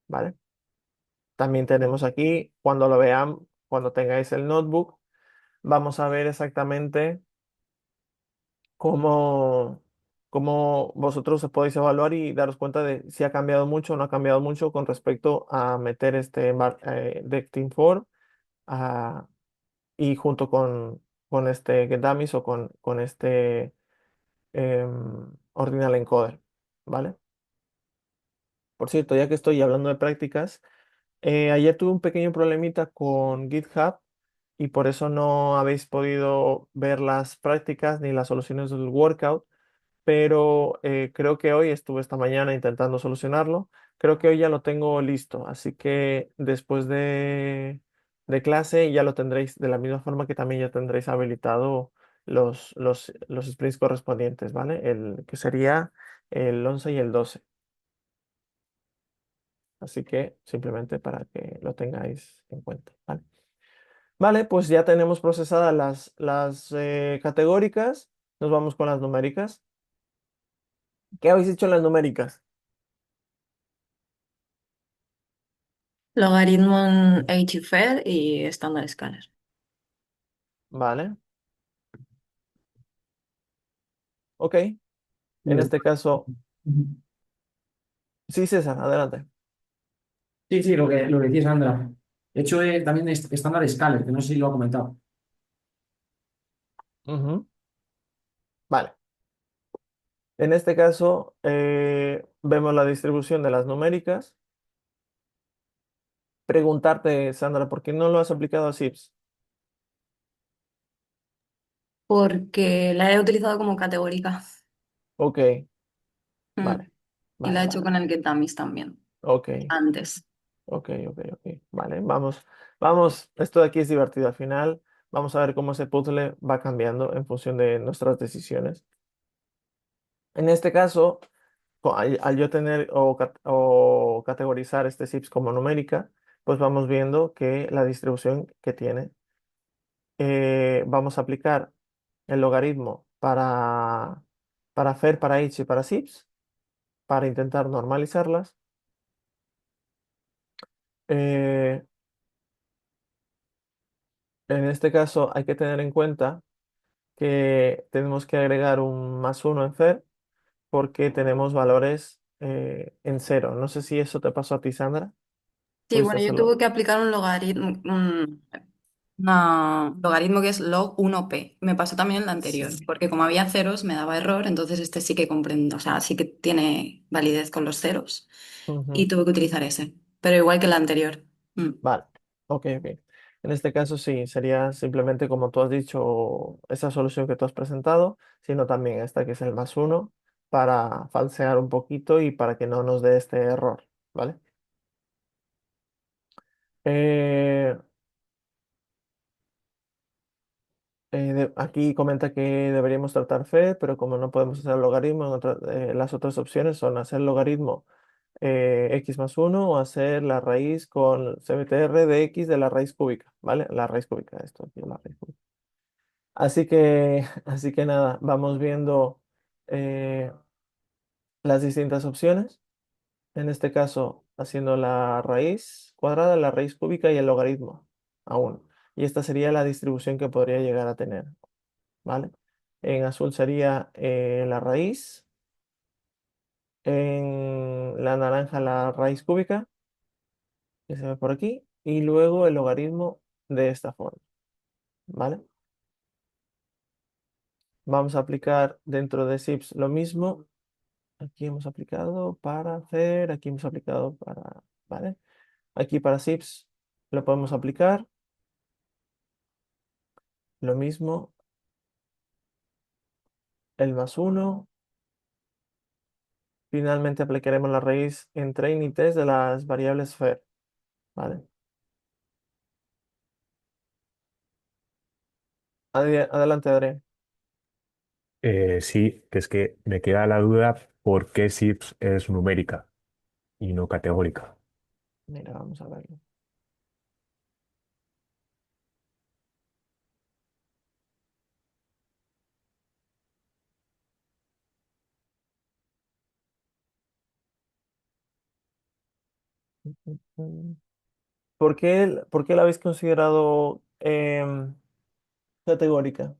¿vale? También tenemos aquí, cuando lo vean, cuando tengáis el notebook, vamos a ver exactamente cómo, cómo vosotros os podéis evaluar y daros cuenta de si ha cambiado mucho o no ha cambiado mucho con respecto a meter este deck Team 4 y junto con este getDummies o con este ordinal encoder, ¿vale? Por cierto, ya que estoy hablando de prácticas, ayer tuve un pequeño problemita con GitHub y por eso no habéis podido ver las prácticas ni las soluciones del workout, pero creo que hoy estuve esta mañana intentando solucionarlo. Creo que hoy ya lo tengo listo, así que después de clase ya lo tendréis de la misma forma que también ya tendréis habilitado los sprints correspondientes, ¿vale? El que sería el 11 y el 12. Así que simplemente para que lo tengáis en cuenta, ¿vale? Vale, pues ya tenemos procesadas las categóricas. Nos vamos con las numéricas. ¿Qué habéis hecho en las numéricas? Logaritmo en HFR y estándar escalar. Vale, ok. En este caso, sí, César, adelante. Sí, sí, lo que decía Sandra. De hecho, también estándar Scalar, que no sé si lo ha comentado. Ujú. Vale. En este caso, vemos la distribución de las numéricas. Preguntarte, Sandra, ¿por qué no lo has aplicado a SIPS? Porque la he utilizado como categórica. Ok, Mm. vale, Y la vale, he hecho vale. con el GetDummies también, Ok, antes. ok, ok, ok. Vale, vamos. Esto de aquí es divertido al final. Vamos a ver cómo ese puzzle va cambiando en función de nuestras decisiones. En este caso, al yo tener o categorizar este SIPS como numérica, pues vamos viendo que la distribución que tiene. Vamos a aplicar el logaritmo para FER, para H y para SIPS, para intentar normalizarlas. Eh, en este caso hay que tener en cuenta que tenemos que agregar un más uno en FER porque tenemos valores en cero. No sé si eso te pasó a ti, Sandra. Sí, ¿Pudiste bueno, yo hacerlo? tuve que aplicar un logaritmo, logaritmo que es log 1p. Me pasó también en la anterior, porque como había ceros me daba error, entonces este sí que comprendo, o sea, sí que tiene validez con los ceros y Ujú. tuve que utilizar ese, pero igual que la anterior. Mm. Vale, ok, ok. En este caso sí, sería simplemente como tú has dicho, esa solución que tú has presentado, sino también esta que es el más uno, para falsear un poquito y para que no nos dé este error, ¿vale? Eh, Aquí comenta que deberíamos tratar fe, pero como no podemos hacer logaritmo, las otras opciones son hacer logaritmo x más uno o hacer la raíz con CBTR de x de la raíz cúbica, ¿vale? La raíz cúbica, esto aquí, la raíz cúbica. Así que nada, vamos viendo eh, las distintas opciones. En este caso, haciendo la raíz cuadrada, la raíz cúbica y el logaritmo aún. Y esta sería la distribución que podría llegar a tener, ¿vale? En azul sería la raíz, en la naranja la raíz cúbica, que se ve por aquí, y luego el logaritmo de esta forma, ¿vale? Vamos a aplicar dentro de SIPS lo mismo. Aquí hemos aplicado para hacer, aquí hemos aplicado para, ¿vale? Aquí para SIPS lo podemos aplicar, lo mismo, el más uno. Finalmente aplicaremos la raíz en train y test de las variables fer, ¿vale? Adelante, Adrián. Sí, que es que me queda la duda por qué SIPS es numérica y no categórica. Mira, vamos a verlo. Mm. ¿Por qué la habéis considerado categórica?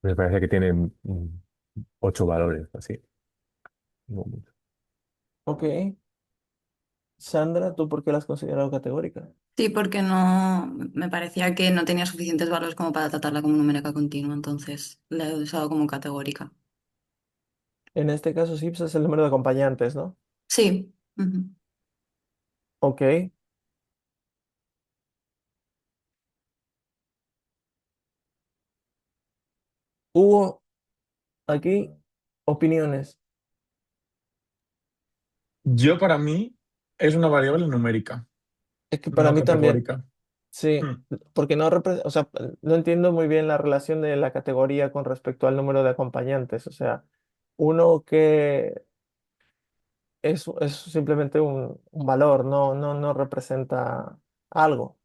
Me parece que tiene 8 valores, así. No mucho. Ok. Sandra, ¿tú por qué la has considerado categórica? Sí, porque no me parecía que no tenía suficientes valores como para tratarla como numérica continua, entonces la he usado como categórica. En este caso, SIPS es el número de acompañantes, ¿no? Sí. Ujú. Ok. Hubo aquí opiniones. Yo para mí es una variable numérica, Es que para no mí también, categórica. sí, Hmm. porque o sea, no entiendo muy bien la relación de la categoría con respecto al número de acompañantes. O sea, uno que es simplemente un valor, no representa algo.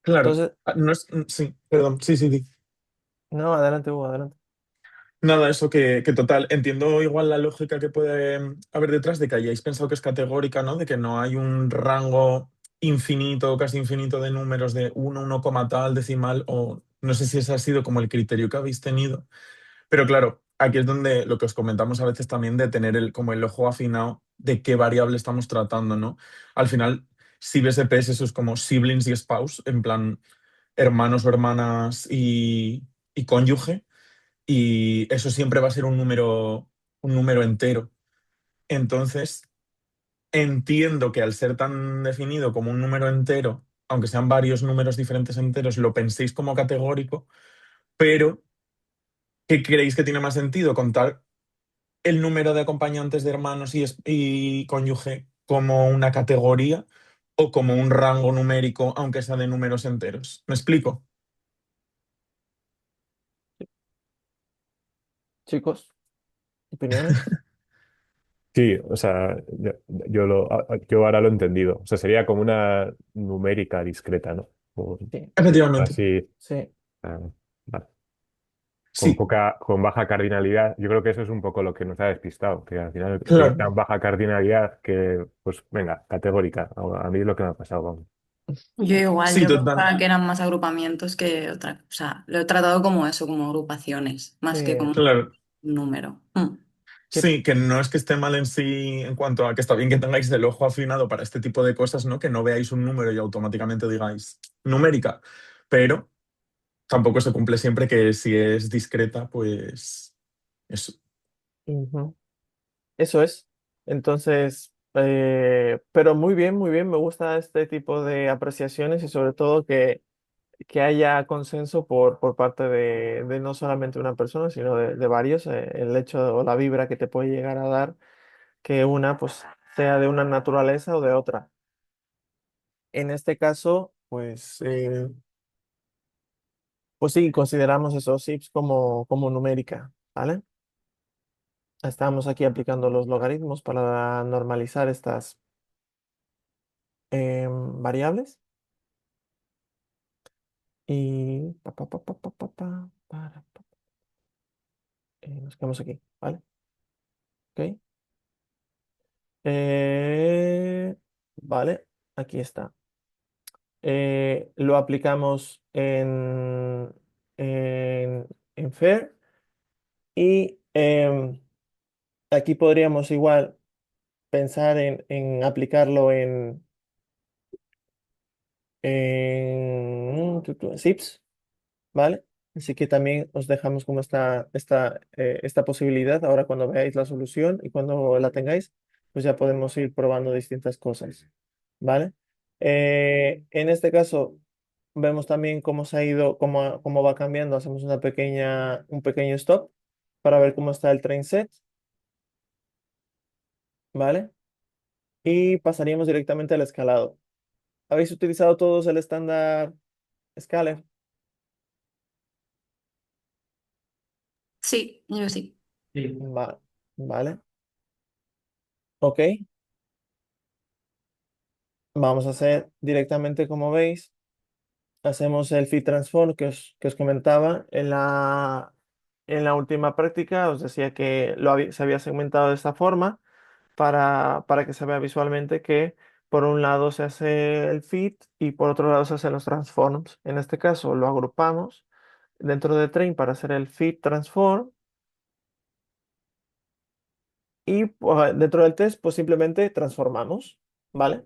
Claro, Entonces, no es, sí, perdón, sí, sí, sí. no, adelante, Hugo, adelante. Nada, eso que total, entiendo igual la lógica que puede haber detrás de que hayáis pensado que es categórica, ¿no? De que no hay un rango infinito, casi infinito de números de uno coma tal, decimal, o no sé si ese ha sido como el criterio que habéis tenido. Pero claro, aquí es donde lo que os comentamos a veces también de tener como el ojo afinado de qué variable estamos tratando, ¿no? Al final, si BSPs, eso es como siblings y spouse, en plan hermanos o hermanas y cónyuge, y eso siempre va a ser un número entero. Entonces, entiendo que al ser tan definido como un número entero, aunque sean varios números diferentes enteros, lo penséis como categórico, pero ¿qué creéis que tiene más sentido? ¿Contar el número de acompañantes de hermanos y cónyuge como una categoría o como un rango numérico, aunque sea de números enteros? ¿Me explico? Chicos, opiniones. Sí, o sea, yo ahora lo he entendido. O sea, sería como una numérica discreta, ¿no? Sí, Efectivamente. Así, sí, ah, vale. Sí, Con baja cardinalidad. Yo creo que eso es un poco lo que nos ha despistado, que al final tiene claro. tan baja cardinalidad que, pues venga, categórica. A mí es lo que me ha pasado, vamos. Yo igual, Sí, yo total. pensaba que eran más agrupamientos que otra, o sea, lo he tratado como eso, como agrupaciones, más que sí. como un Claro. número. Mm. que, Sí, que no es que esté mal en sí en cuanto a que está bien que tengáis el ojo afinado para este tipo de cosas, ¿no? Que no veáis un número y automáticamente digáis numérica, pero tampoco se cumple siempre que si es discreta, pues eso. ujú, eso es. Entonces, pero muy bien, me gusta este tipo de apreciaciones y sobre todo que haya consenso por parte de no solamente una persona, sino de varios, el hecho o la vibra que te puede llegar a dar que una pues sea de una naturaleza o de otra. En este caso, pues sí, consideramos esos SIPs como numérica, ¿vale? Estamos aquí aplicando los logaritmos para normalizar estas variables. Y nos quedamos aquí, ¿vale? Ok. Vale, aquí está. Lo aplicamos en FAIR y aquí podríamos igual pensar en aplicarlo en SIPs, ¿vale? Así que también os dejamos como esta posibilidad. Ahora cuando veáis la solución y cuando la tengáis, pues ya podemos ir probando distintas cosas, ¿vale? En este caso, vemos también cómo se ha ido, cómo va cambiando. Hacemos un pequeño stop para ver cómo está el train set, ¿vale? Y pasaríamos directamente al escalado. ¿Habéis utilizado todos el estándar Scalar? Sí, yo sí. Sí. Vale. Ok. Vamos a hacer directamente, como veis, hacemos el fit transform que os comentaba en la última práctica. Os decía que se había segmentado de esta forma para que se vea visualmente que por un lado se hace el fit y por otro lado se hacen los transforms. En este caso lo agrupamos dentro de train para hacer el fit transform y pues, dentro del test pues simplemente transformamos, ¿vale?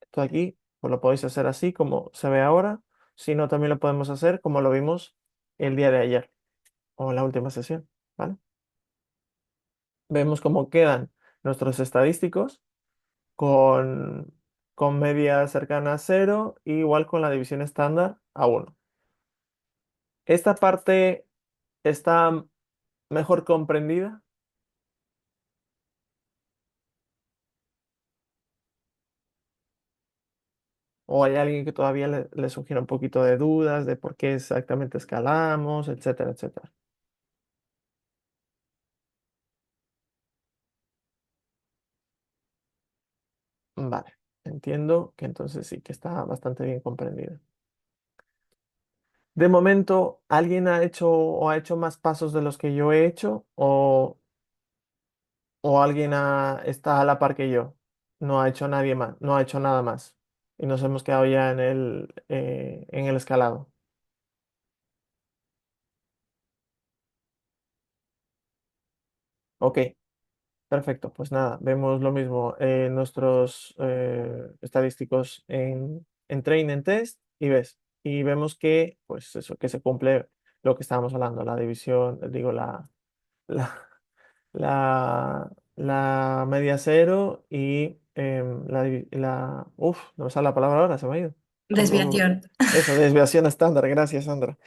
Esto aquí pues lo podéis hacer así como se ve ahora, si no también lo podemos hacer como lo vimos el día de ayer o en la última sesión, ¿vale? Vemos cómo quedan nuestros estadísticos con, con media cercana a cero, igual con la división estándar a uno. Esta parte está mejor comprendida o hay alguien que todavía le sugiere un poquito de dudas de por qué exactamente escalamos, etcétera, etcétera. Vale, entiendo que entonces sí que está bastante bien comprendida. De momento, ¿alguien ha hecho más pasos de los que yo he hecho o alguien está a la par que yo? No ha hecho nadie más, no ha hecho nada más. Y nos hemos quedado ya en el escalado. Ok, perfecto. Pues nada, vemos lo mismo. Nuestros estadísticos en train, en test, y ves. Y vemos que, pues eso, que se cumple lo que estábamos hablando, la división, digo, la, la media cero y no me sale la palabra ahora, se me ha ido. Desviación. Eso, desviación estándar, gracias, Sandra.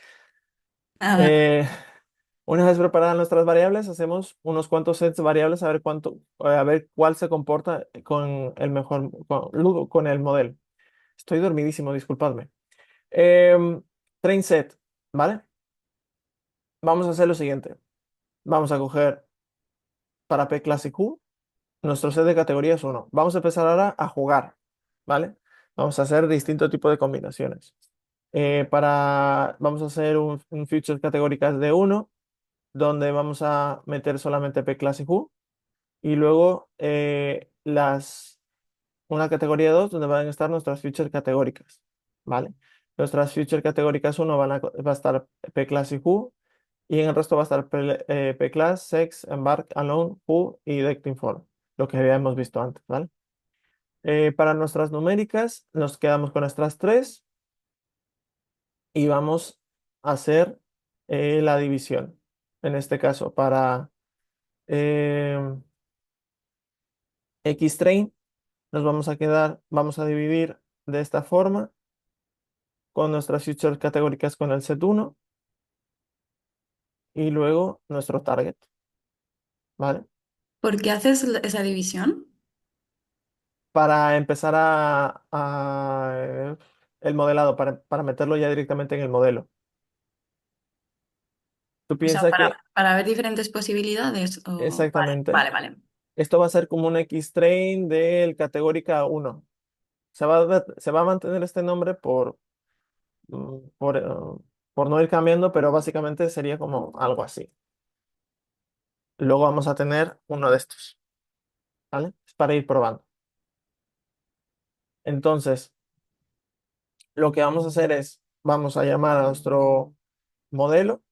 Nada. Eh, una vez preparadas nuestras variables, hacemos unos cuantos sets de variables a ver cuál se comporta con el mejor, con el modelo. Estoy dormidísimo, disculpadme. Em, Train set, ¿vale? Vamos a hacer lo siguiente. Vamos a coger para P clase Q nuestro set de categorías 1. Vamos a empezar ahora a jugar, ¿vale? Vamos a hacer distintos tipos de combinaciones. Vamos a hacer un feature categóricas de uno donde vamos a meter solamente P clase Q y luego una categoría 2 donde van a estar nuestras features categóricas, ¿vale? Nuestras features categóricas 1 va a estar P clase Q Y en el resto va a estar P-Class, Sex, Embark, Alone, Who y Detecting For, lo que habíamos visto antes, ¿vale? Para nuestras numéricas nos quedamos con estas tres y vamos a hacer la división. En este caso, para eh, X-Train nos vamos a dividir de esta forma con nuestras features categóricas con el set 1 y luego nuestro target, ¿vale? ¿Por qué haces esa división? Para empezar el modelado, para meterlo ya directamente en el modelo. Tú O sea, piensas que para ver diferentes posibilidades. Vale, exactamente vale, vale. esto va a ser como un X-Train del categórica 1. Se va a mantener este nombre mm, por, eh, por no ir cambiando, pero básicamente sería como algo así. Luego vamos a tener uno de estos, ¿vale? Es para ir probando. Entonces, lo que vamos a hacer es, vamos a llamar a nuestro modelo.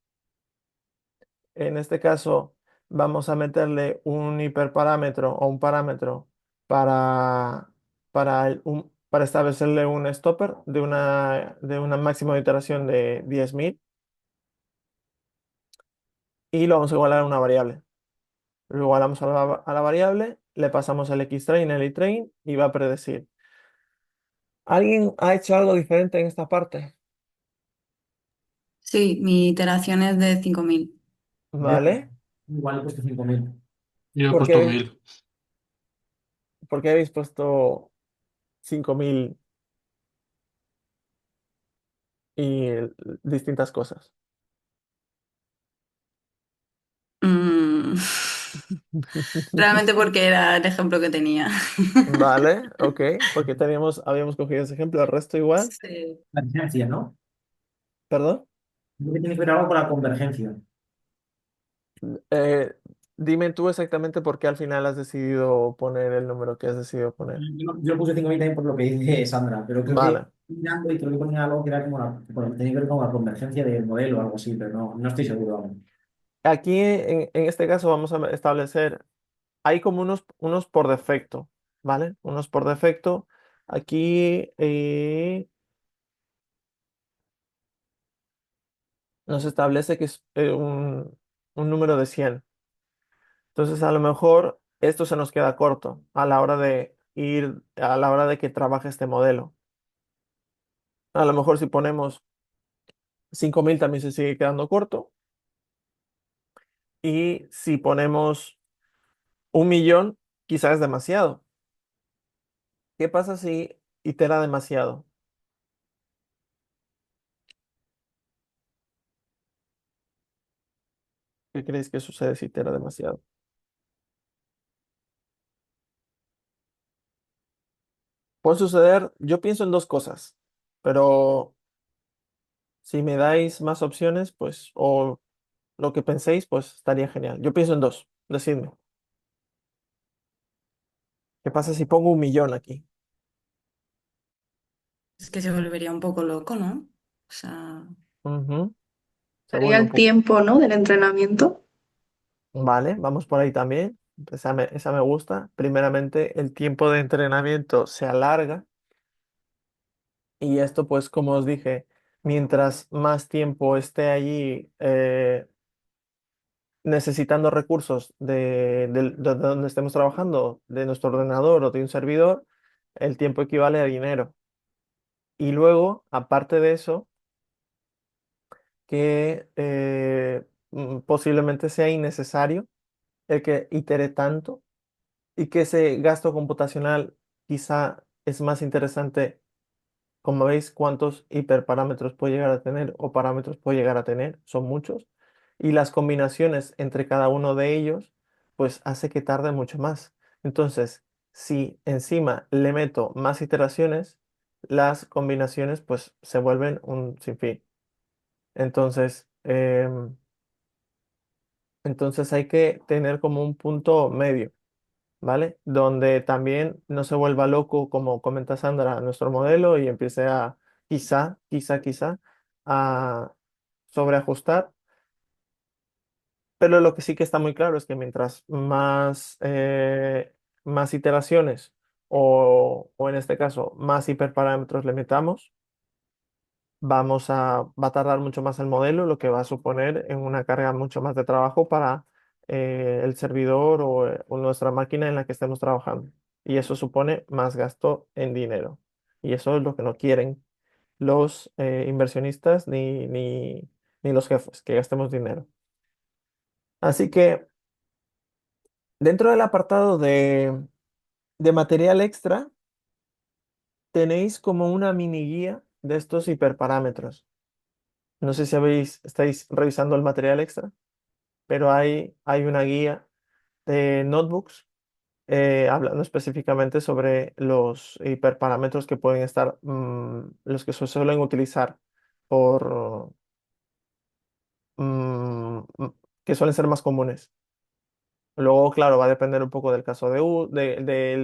En este caso, vamos a meterle un hiperparámetro o un parámetro para, para establecerle un stopper de una máxima iteración de 10.000 y lo vamos a igualar a una variable. Lo igualamos a la variable, le pasamos el xtrain, el itrain y va a predecir. ¿Alguien ha hecho algo diferente en esta parte? Sí, mi iteración es de 5.000. ¿Vale? Igual he puesto 5.000. Yo he ¿Por puesto qué, 1000. por qué habéis puesto 5.000 y distintas cosas? Mm, Realmente porque era el ejemplo que tenía. Vale, ok, porque habíamos cogido ese ejemplo, el resto igual, Sí. Convergencia, ¿no? perdón. Creo que tiene que ver algo con la convergencia. Eh, Dime tú exactamente por qué al final has decidido poner el número que has decidido poner. Yo puse 5.000 también por lo que dice Sandra, pero creo que Vale, mirando y creo que ponía algo que era como bueno, tenía que ver con la convergencia del modelo o algo así, pero no estoy seguro aún. aquí en este caso vamos a establecer, hay como unos por defecto, ¿vale? Unos por defecto. Aquí nos establece que es un número de 100. Entonces, a lo mejor esto se nos queda corto a la hora de a la hora de que trabaje este modelo. A lo mejor si ponemos 5.000 también se sigue quedando corto. Y si ponemos 1.000.000, quizás es demasiado. ¿Qué pasa si itera demasiado? ¿Qué crees que sucede si itera demasiado? Puede suceder, yo pienso en dos cosas, pero si me dais más opciones, pues, o lo que penséis, pues estaría genial. Yo pienso en dos, decidme. ¿Qué pasa si pongo 1.000.000 aquí? Es que se volvería un poco loco, ¿no? O sea, Ujú. Se Sería vuelve un el poco. tiempo, ¿no? Del entrenamiento. Vale, vamos por ahí también. Esa me gusta. Primeramente, el tiempo de entrenamiento se alarga y esto, pues, como os dije, mientras más tiempo esté allí necesitando recursos de donde estemos trabajando, de nuestro ordenador o de un servidor, el tiempo equivale a dinero. Y luego, aparte de eso, que posiblemente sea innecesario el que itere tanto y que ese gasto computacional quizá es más interesante, como veis, cuántos hiperparámetros puede llegar a tener o parámetros puede llegar a tener, son muchos, y las combinaciones entre cada uno de ellos, pues hace que tarde mucho más. Entonces, si encima le meto más iteraciones, las combinaciones pues se vuelven un sinfín. Entonces, entonces hay que tener como un punto medio. ¿Vale? Donde también no se vuelva loco, como comenta Sandra, nuestro modelo y empiece a quizá a sobreajustar pero lo que sí que está muy claro es que mientras más iteraciones o en este caso más hiperparámetros le metamos, va a tardar mucho más el modelo, lo que va a suponer en una carga mucho más de trabajo para el servidor o nuestra máquina en la que estemos trabajando. Y eso supone más gasto en dinero. Y eso es lo que no quieren los inversionistas ni los jefes, que gastemos dinero. Así que dentro del apartado de material extra, tenéis como una mini guía de estos hiperparámetros. No sé si estáis revisando el material extra, pero hay una guía de notebooks hablando específicamente sobre los hiperparámetros que pueden estar, los que se suelen utilizar por, mm, mm, que suelen ser más comunes. Luego, claro, va a depender un poco del caso de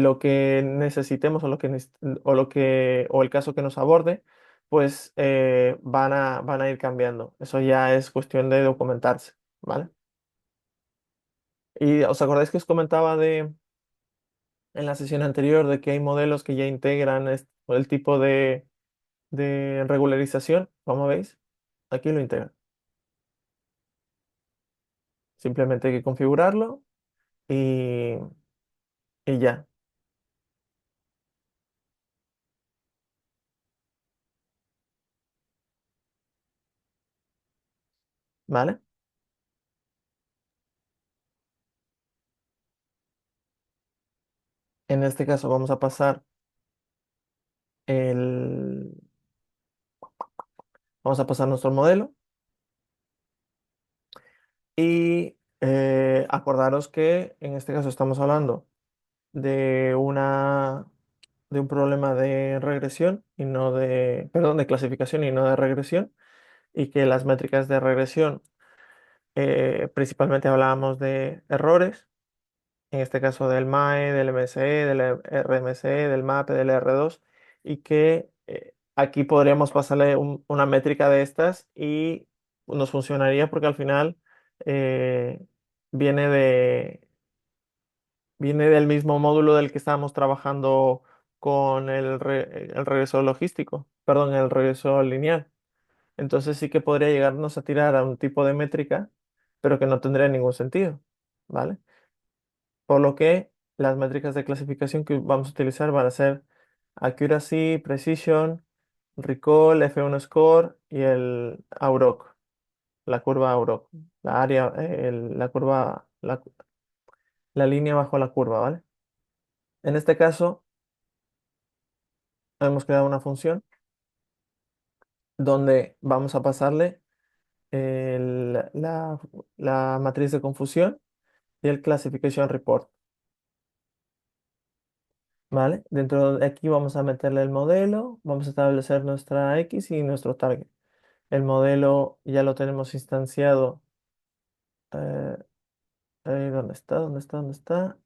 lo que necesitemos o el caso que nos aborde, pues van a ir cambiando. Eso ya es cuestión de documentarse, ¿vale? Y os acordáis que os comentaba en la sesión anterior de que hay modelos que ya integran el tipo de regularización, como veis, aquí lo integran. Simplemente hay que configurarlo y, y ya, ¿vale? En este caso el, vamos a pasar nuestro modelo y acordaros que en este caso estamos hablando de de un problema de regresión y no perdón, de clasificación y no de regresión, y que las métricas de regresión principalmente hablábamos de errores, en este caso del MAE, del MSE, del RMSE, del MAPE, del R2, y que aquí podríamos pasarle una métrica de estas y nos funcionaría porque al final eh, viene viene del mismo módulo del que estábamos trabajando con el regreso logístico, perdón, el regreso lineal. Entonces sí que podría llegarnos a tirar a un tipo de métrica, pero que no tendría ningún sentido, ¿vale? Por lo que las métricas de clasificación que vamos a utilizar van a ser accuracy, precision, recall, F1 score y el AUROC, la curva AUROC, la área, la curva, la línea bajo la curva, ¿vale? En este caso, hemos creado una función donde vamos a pasarle la matriz de confusión y el classification report, ¿vale? Dentro de aquí vamos a meterle el modelo, vamos a establecer nuestra X y nuestro target. El modelo ya lo tenemos instanciado. eh, ¿Dónde está? ¿Dónde está? ¿Dónde está?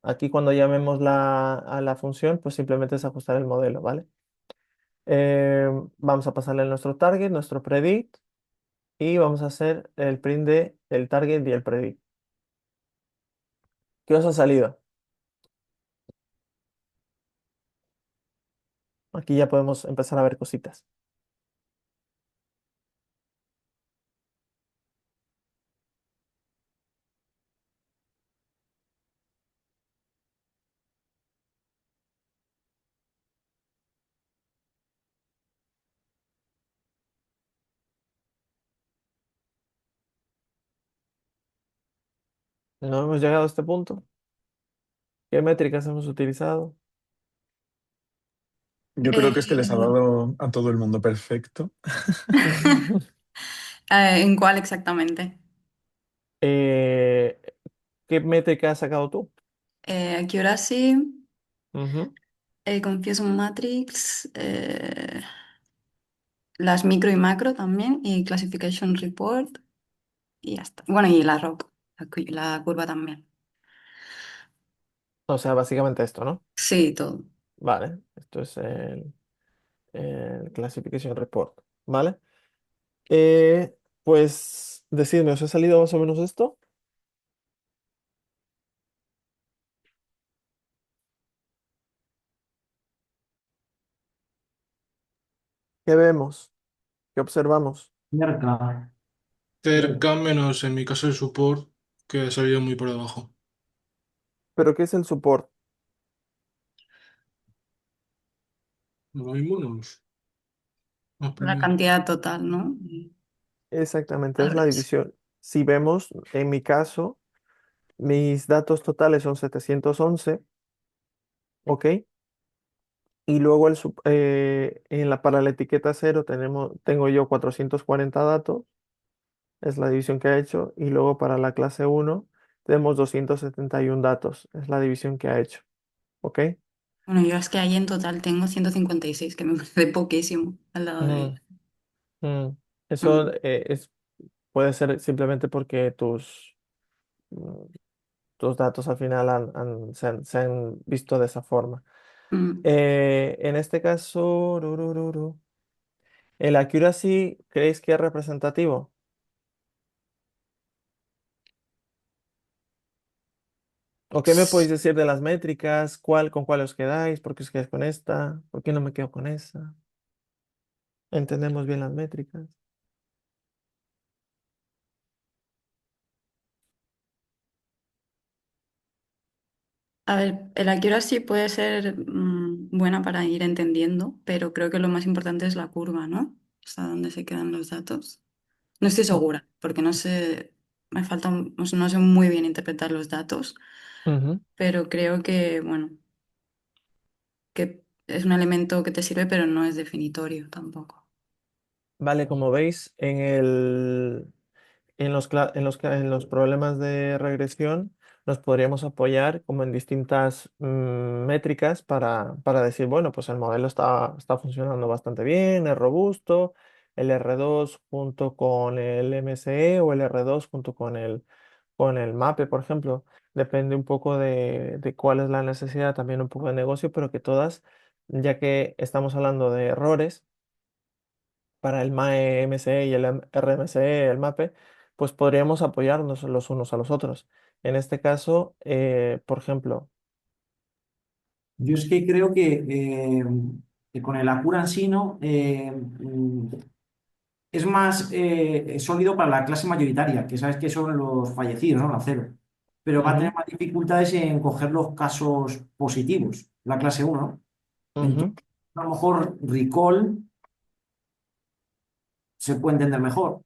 Aquí cuando llamemos a la función, pues simplemente es ajustar el modelo, ¿vale? Vamos a pasarle nuestro target, nuestro predict, y vamos a hacer el print de el target y el predict. ¿Qué os ha salido? Aquí ya podemos empezar a ver cositas. ¿No hemos llegado a este punto? ¿Qué métricas hemos utilizado? Yo creo que es que les ha Eh, dado a todo el mundo perfecto. ¿En cuál exactamente? Eh, ¿Qué métrica has sacado tú? Accuracy, Ujú. Confusion Matrix, las micro y macro también, y Classification Report, y ya está. Bueno, y la ROC, la curva también. O sea, básicamente esto, ¿no? Sí, todo. Vale, esto es el Classification Report, ¿vale? Pues decidme, ¿os ha salido más o menos esto? ¿Qué vemos? ¿Qué observamos? Cerca. Cerca, menos en mi caso el support, que ha salido muy por debajo. ¿Pero qué es el support? Lo mismo no hemos La perdido. cantidad total, ¿no? Exactamente, es la Tablas. división. Si vemos, en mi caso, mis datos totales son 711, ¿ok? Y luego para la etiqueta cero tengo yo 440 datos, es la división que ha hecho, y luego para la clase uno tenemos 271 datos, es la división que ha hecho, ¿ok? Bueno, yo es que ahí en total tengo 156, que me parece poquísimo al lado de... Mm, mm. Eso Mm, puede ser simplemente porque mm, tus datos al final se han visto de esa forma. mm. En este caso, ¿el accuracy creéis que es representativo? ¿O qué me podéis decir de las métricas? ¿Con cuál os quedáis? ¿Por qué os quedáis con esta? ¿Por qué no me quedo con esa? ¿Entendemos bien las métricas? A ver, el accuracy puede ser buena para ir entendiendo, pero creo que lo más importante es la curva, ¿no? Hasta dónde se quedan los datos. No estoy Mm, segura, porque no sé, me falta, no sé muy bien interpretar los datos, ujú. pero creo que, bueno, que es un elemento que te sirve, pero no es definitorio tampoco. Vale, como veis, en los problemas de regresión nos podríamos apoyar como en distintas métricas para decir, bueno, pues el modelo está funcionando bastante bien, es robusto, el R2 junto con el MSE o el R2 junto con el MAPE, por ejemplo, depende un poco de cuál es la necesidad, también un poco de negocio, pero que todas, ya que estamos hablando de errores, para el MAE MSE y el RMSE, el MAPE, pues podríamos apoyarnos los unos a los otros. En este caso, por ejemplo, Yo es que creo que con el Accuracy, es más sólido para la clase mayoritaria, que sabes que son los fallecidos, ¿no? La cero. Pero va a tener ujú, más dificultades en coger los casos positivos, la clase uno, ¿no? ujú, Entonces, a lo mejor recall se puede entender mejor,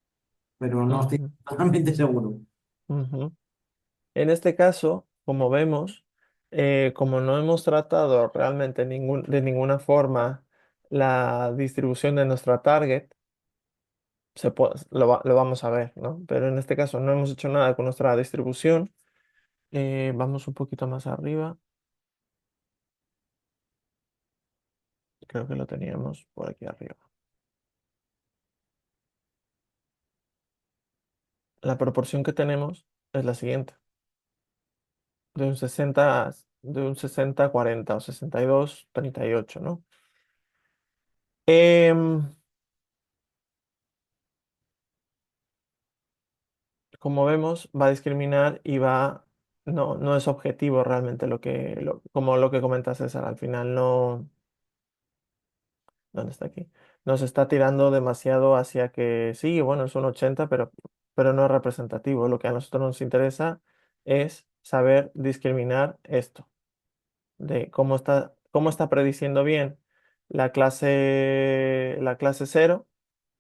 pero no estoy ujú, totalmente seguro. ujú. En este caso, como vemos, como no hemos tratado realmente de ninguna forma la distribución de nuestra target, lo vamos a ver, ¿no? Pero en este caso no hemos hecho nada con nuestra distribución. Vamos un poquito más arriba. Creo que lo teníamos por aquí arriba. La proporción que tenemos es la siguiente, de un 60-40 o 62-38, ¿no? Em, Como vemos, va a discriminar y no es objetivo realmente como lo que comenta César, al final no, ¿dónde está aquí? Nos está tirando demasiado hacia que sí, bueno, es un 80, pero no es representativo. Lo que a nosotros nos interesa es saber discriminar esto, de cómo está prediciendo bien la clase cero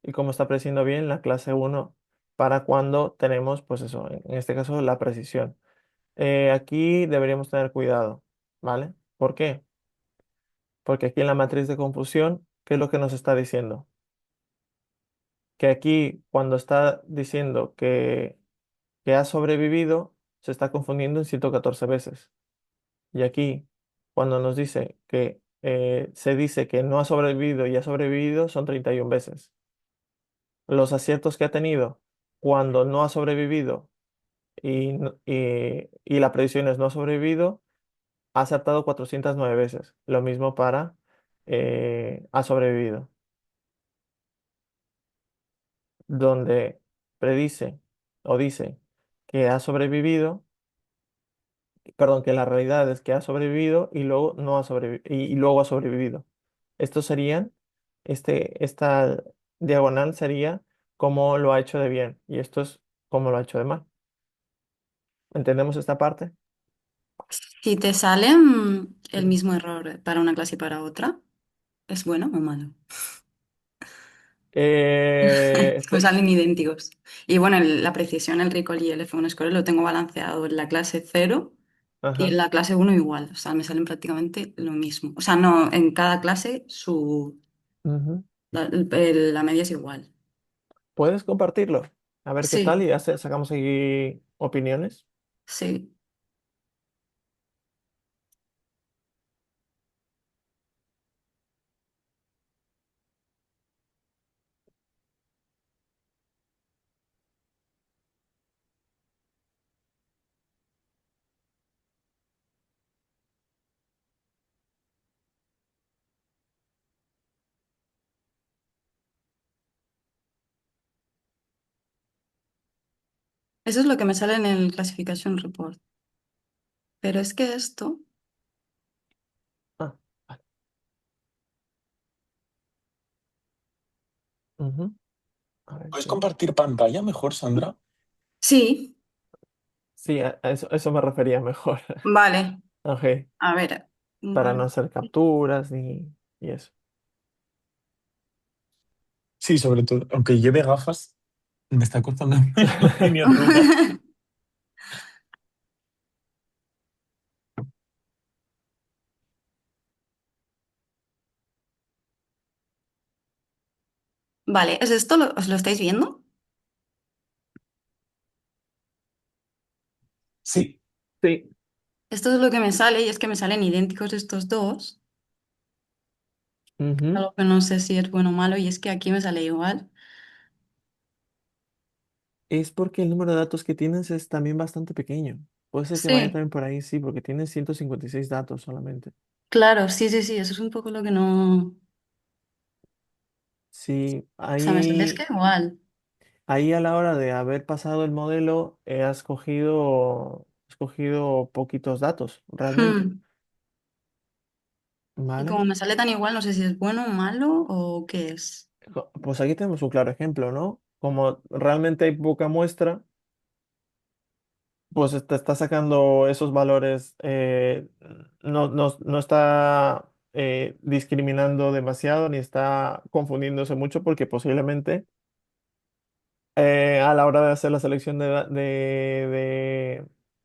y cómo está prediciendo bien la clase uno para cuando tenemos, pues eso, en este caso, la precisión. Aquí deberíamos tener cuidado, ¿vale? ¿Por qué? Porque aquí en la matriz de confusión, ¿qué es lo que nos está diciendo? Que aquí, cuando está diciendo que ha sobrevivido, se está confundiendo en 114 veces. Y aquí, cuando nos dice que se dice que no ha sobrevivido y ha sobrevivido, son 31 veces. Los aciertos que ha tenido cuando no ha sobrevivido y la predicción es no ha sobrevivido, ha acertado 409 veces. Lo mismo para ha sobrevivido. donde predice o dice que ha sobrevivido, perdón, que la realidad es que ha sobrevivido y luego no ha y luego ha sobrevivido. Estos serían, esta diagonal sería cómo lo ha hecho de bien y esto es cómo lo ha hecho de mal. ¿Entendemos esta parte? Si te sale el Mm. mismo error para una clase y para otra, ¿es bueno o malo? Me Este, salen idénticos. Y bueno, la precisión, el recall y el F1 Score lo tengo balanceado en la clase cero y en ajá. la clase uno igual. O sea, me salen prácticamente lo mismo. O sea, no, en cada clase Ujú. la media es igual. ¿Puedes compartirlo? A ver qué tal Sí, y ya sacamos aquí opiniones. sí. Eso es lo que me sale en el Classification Report. Pero es que esto... Ah, vale. Ujú. A ver, ¿Puedes compartir pantalla mejor, Sandra? Sí, sí, a eso me refería mejor. vale. Ok, A ver, para no vale. hacer capturas ni y eso. Sí, sobre todo, aunque lleve gafas, me está costando ver las miniaturas. Vale, ¿es esto os lo estáis viendo? Sí, Sí. Esto es lo que me sale y es que me salen idénticos estos dos. Ujú. Algo que no sé si es bueno o malo y es que aquí me sale igual. Es porque el número de datos que tienes es también bastante pequeño. Puede ser que vaya Sí, también por ahí, sí, porque tienes 156 datos solamente. claro, sí, sí, sí, eso es un poco lo que no... Sí, O sea, me sale es que igual. ahí a la hora de haber pasado el modelo, has cogido poquitos datos, realmente. Hmm. Y ¿Vale? como me sale tan igual, no sé si es bueno o malo o qué es. Pues aquí tenemos un claro ejemplo, ¿no? Como realmente hay poca muestra, pues te está sacando esos valores, no está discriminando demasiado ni está confundiéndose mucho porque posiblemente a la hora de hacer la selección a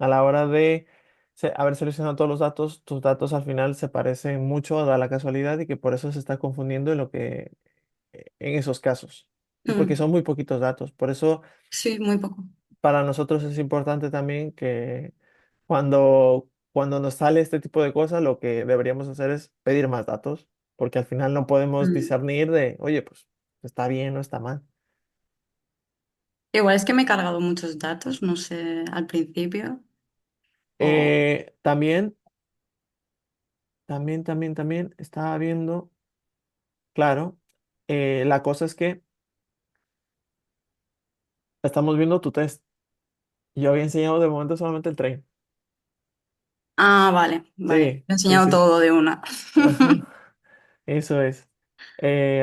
la hora de haber seleccionado todos los datos, tus datos al final se parecen mucho, da la casualidad y que por eso se está confundiendo en esos casos. Y porque Hmm. son muy poquitos datos. Por eso Sí, muy poco. para nosotros es importante también que cuando nos sale este tipo de cosas, lo que deberíamos hacer es pedir más datos, porque al final no podemos Hmm. discernir de, oye, pues está bien o está mal. Igual es que me he cargado muchos datos, no sé, al principio. O... También, también estaba viendo, claro, la cosa es que estamos viendo tu test. Yo había enseñado de momento solamente el tren. Ah, vale, vale. Sí, He sí, enseñado sí. todo de una. Ajá, eso es.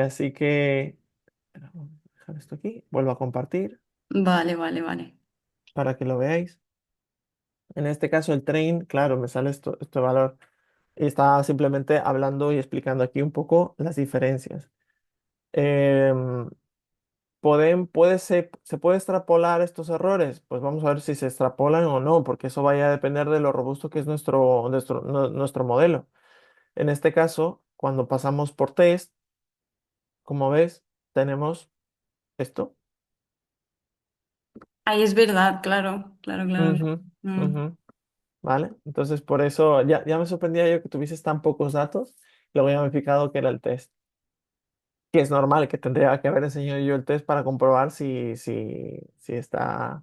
Así que, espera, vamos a dejar esto aquí. Vuelvo a compartir Vale, vale, vale. para que lo veáis. En este caso, el train, claro, me sale este valor. Y está simplemente hablando y explicando aquí un poco las diferencias. Em, ¿se puede extrapolar estos errores? Pues vamos a ver si se extrapolan o no, porque eso vaya a depender de lo robusto que es nuestro modelo. En este caso, cuando pasamos por test, como ves, tenemos esto. Ahí es verdad, claro, claro, claro. Ujú, Mm. ujú. ¿Vale? Entonces, por eso ya me sorprendía yo que tuvieses tan pocos datos. Luego ya me he fijado que era el test. Que es normal, que tendría que haber enseñado yo el test para comprobar si está,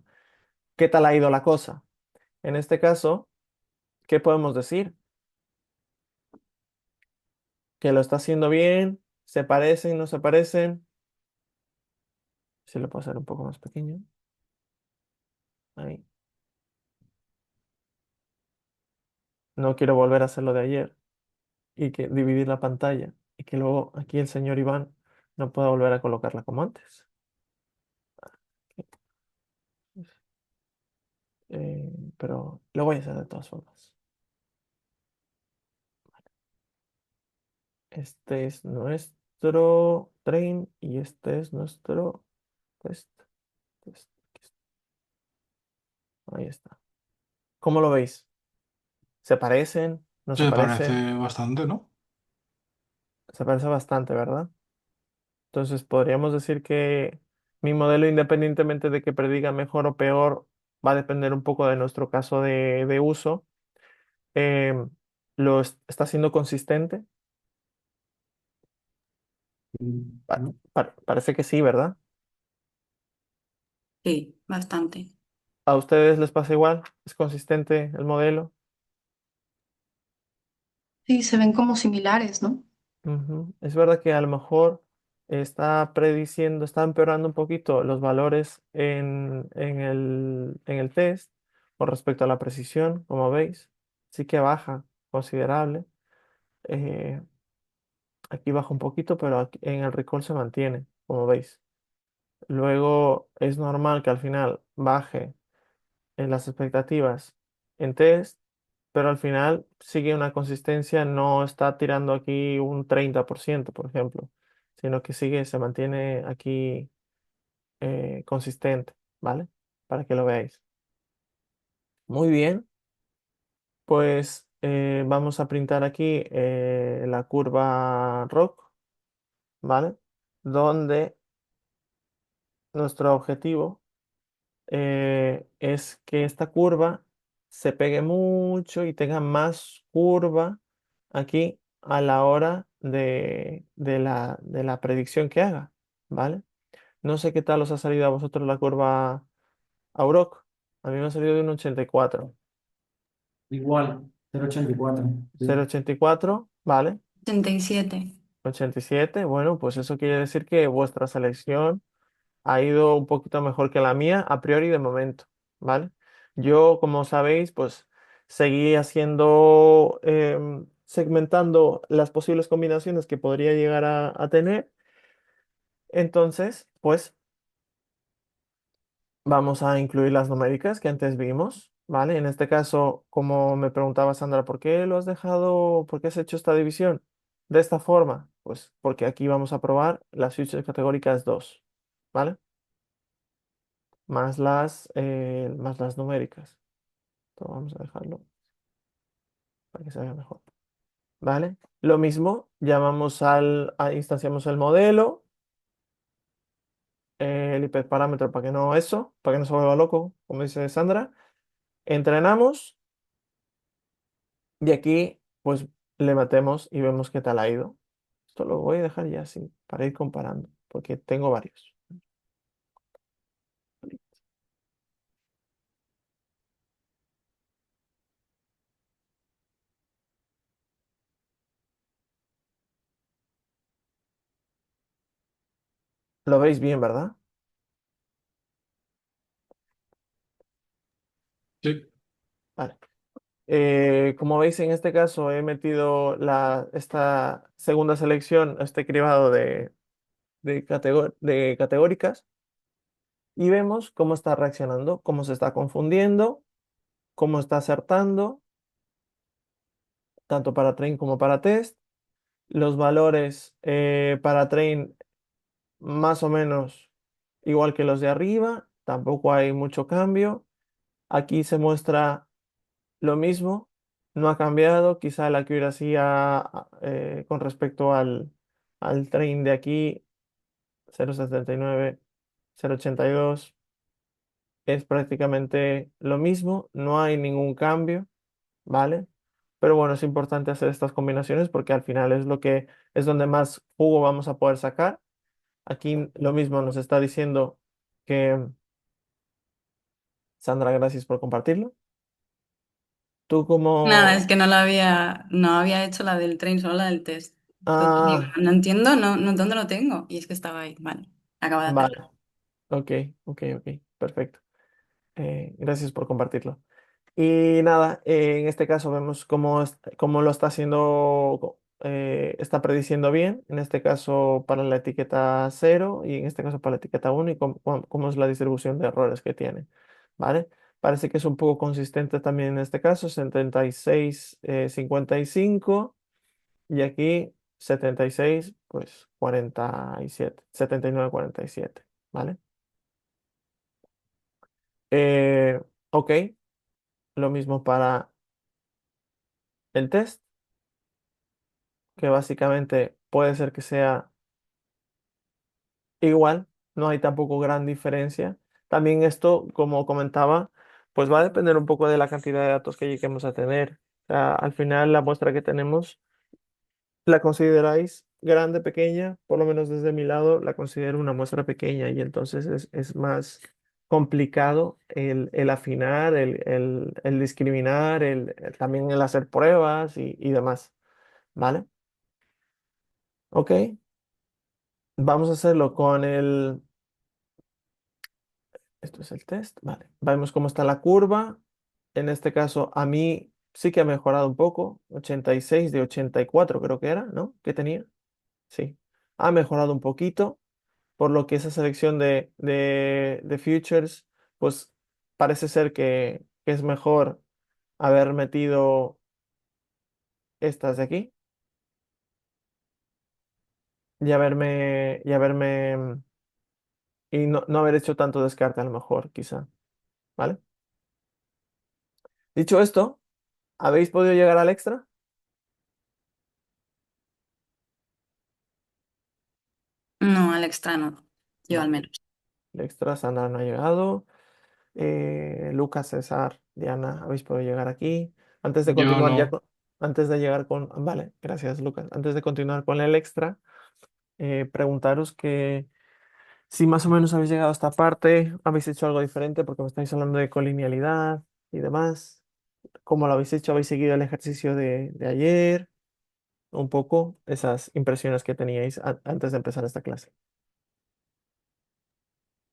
qué tal ha ido la cosa. En este caso, ¿qué podemos decir? Que lo está haciendo bien, se parecen, no se parecen. Si lo puedo hacer un poco más pequeño. Ahí. No quiero volver a hacer lo de ayer y que dividir la pantalla y que luego aquí el señor Iván no pueda volver a colocarla como antes. Pero lo voy a hacer de todas formas. Este es nuestro train y este es nuestro test. test. Aquí está. Ahí está. ¿Cómo lo veis? ¿Se parecen? ¿No se Se parecen? parece bastante, ¿no? Se parece bastante, ¿verdad? Entonces podríamos decir que mi modelo, independientemente de que prediga mejor o peor, va a depender un poco de nuestro caso de uso. Em, está siendo consistente. ¿no? Parece que sí, ¿verdad? Sí, bastante. ¿A ustedes les pasa igual? ¿Es consistente el modelo? Sí, se ven como similares, ¿no? Ujú. Es verdad que a lo mejor está prediciendo, está empeorando un poquito los valores en el test con respecto a la precisión, como veis. Sí que baja considerable. Eh, Aquí baja un poquito, pero en el recall se mantiene, como veis. Luego es normal que al final baje en las expectativas en test, pero al final sigue una consistencia, no está tirando aquí un 30%, por ejemplo, sino que se mantiene aquí consistente, ¿vale? Para que lo veáis. Muy bien, pues vamos a printar aquí la curva rock, ¿vale? Donde nuestro objetivo es que esta curva se pegue mucho y tenga más curva aquí a la hora de la predicción que haga, ¿vale? No sé qué tal os ha salido a vosotros la curva Auroch. A mí me ha salido de un 84. Igual, 0,84. Sí. 0,84, ¿vale? 87. 87, bueno, pues eso quiere decir que vuestra selección ha ido un poquito mejor que la mía a priori de momento, ¿vale? Yo, como sabéis, pues seguí haciendo, segmentando las posibles combinaciones que podría llegar a tener. Entonces, pues vamos a incluir las numéricas que antes vimos, ¿vale? En este caso, como me preguntaba Sandra, ¿por qué lo has dejado, por qué has hecho esta división de esta forma? Pues porque aquí vamos a probar las fichas categóricas 2, ¿vale? Más las numéricas. Esto vamos a dejarlo para que se vea mejor. ¿Vale? Lo mismo, instanciamos el modelo, el IP parámetro para que no se vuelva loco, como dice Sandra. Entrenamos y aquí pues le metemos y vemos qué tal ha ido. Esto lo voy a dejar ya así para ir comparando, porque tengo varios. Lo veis bien, ¿verdad? Sí. Vale. Como veis, en este caso he metido esta segunda selección, este cribado de categóricas y vemos cómo está reaccionando, cómo se está confundiendo, cómo está acertando, tanto para train como para test. Los valores para train más o menos igual que los de arriba, tampoco hay mucho cambio. Aquí se muestra lo mismo, no ha cambiado, quizá la accuracy con respecto al train de aquí, 0,79, 0,82. Es prácticamente lo mismo, no hay ningún cambio, ¿vale? Pero bueno, es importante hacer estas combinaciones porque al final es donde más jugo vamos a poder sacar. Aquí lo mismo nos está diciendo que Sandra, gracias por compartirlo. Tú Nada, es como... que no había hecho la del tren, solo la del test. Entonces digo, Ah, no entiendo, no, no, ¿dónde lo tengo? Y es que estaba ahí, vale, acabo de hacerlo. vale. Ok, ok, perfecto. Gracias por compartirlo. Y nada, en este caso vemos cómo lo está haciendo, está prediciendo bien, en este caso para la etiqueta cero y en este caso para la etiqueta uno y cómo es la distribución de errores que tiene, ¿vale? Parece que es un poco consistente también en este caso, 76, 55 y aquí 76, pues 47, 79, 47, ¿vale? Eh, ok, lo mismo para el test, que básicamente puede ser que sea igual, no hay tampoco gran diferencia. También esto, como comentaba, pues va a depender un poco de la cantidad de datos que lleguemos a tener. O sea, al final la muestra que tenemos, ¿la consideráis grande, pequeña? Por lo menos desde mi lado, la considero una muestra pequeña y entonces es más complicado el afinar, el discriminar, también el hacer pruebas y demás, ¿vale? Ok, vamos a hacerlo con esto es el test, vale. Vemos cómo está la curva. En este caso, a mí sí que ha mejorado un poco. 86 de 84 creo que era, ¿no? ¿Qué tenía? Sí. Ha mejorado un poquito, por lo que esa selección de futures, pues parece ser que es mejor haber metido estas de aquí y no haber hecho tanto descarte a lo mejor, quizá, ¿vale? Dicho esto, ¿habéis podido llegar al extra? No, al extra no. Yo al Vale. menos. El extra, Sandra no ha llegado. Lucas, César, Diana, habéis podido llegar aquí. Antes de Yo continuar no. antes de llegar con, vale, gracias, Lucas. Antes de continuar con el extra, preguntaros que si más o menos habéis llegado a esta parte, habéis hecho algo diferente porque me estáis hablando de colinealidad y demás. ¿Cómo lo habéis hecho? ¿Habéis seguido el ejercicio de ayer? Un poco esas impresiones que teníais antes de empezar esta clase.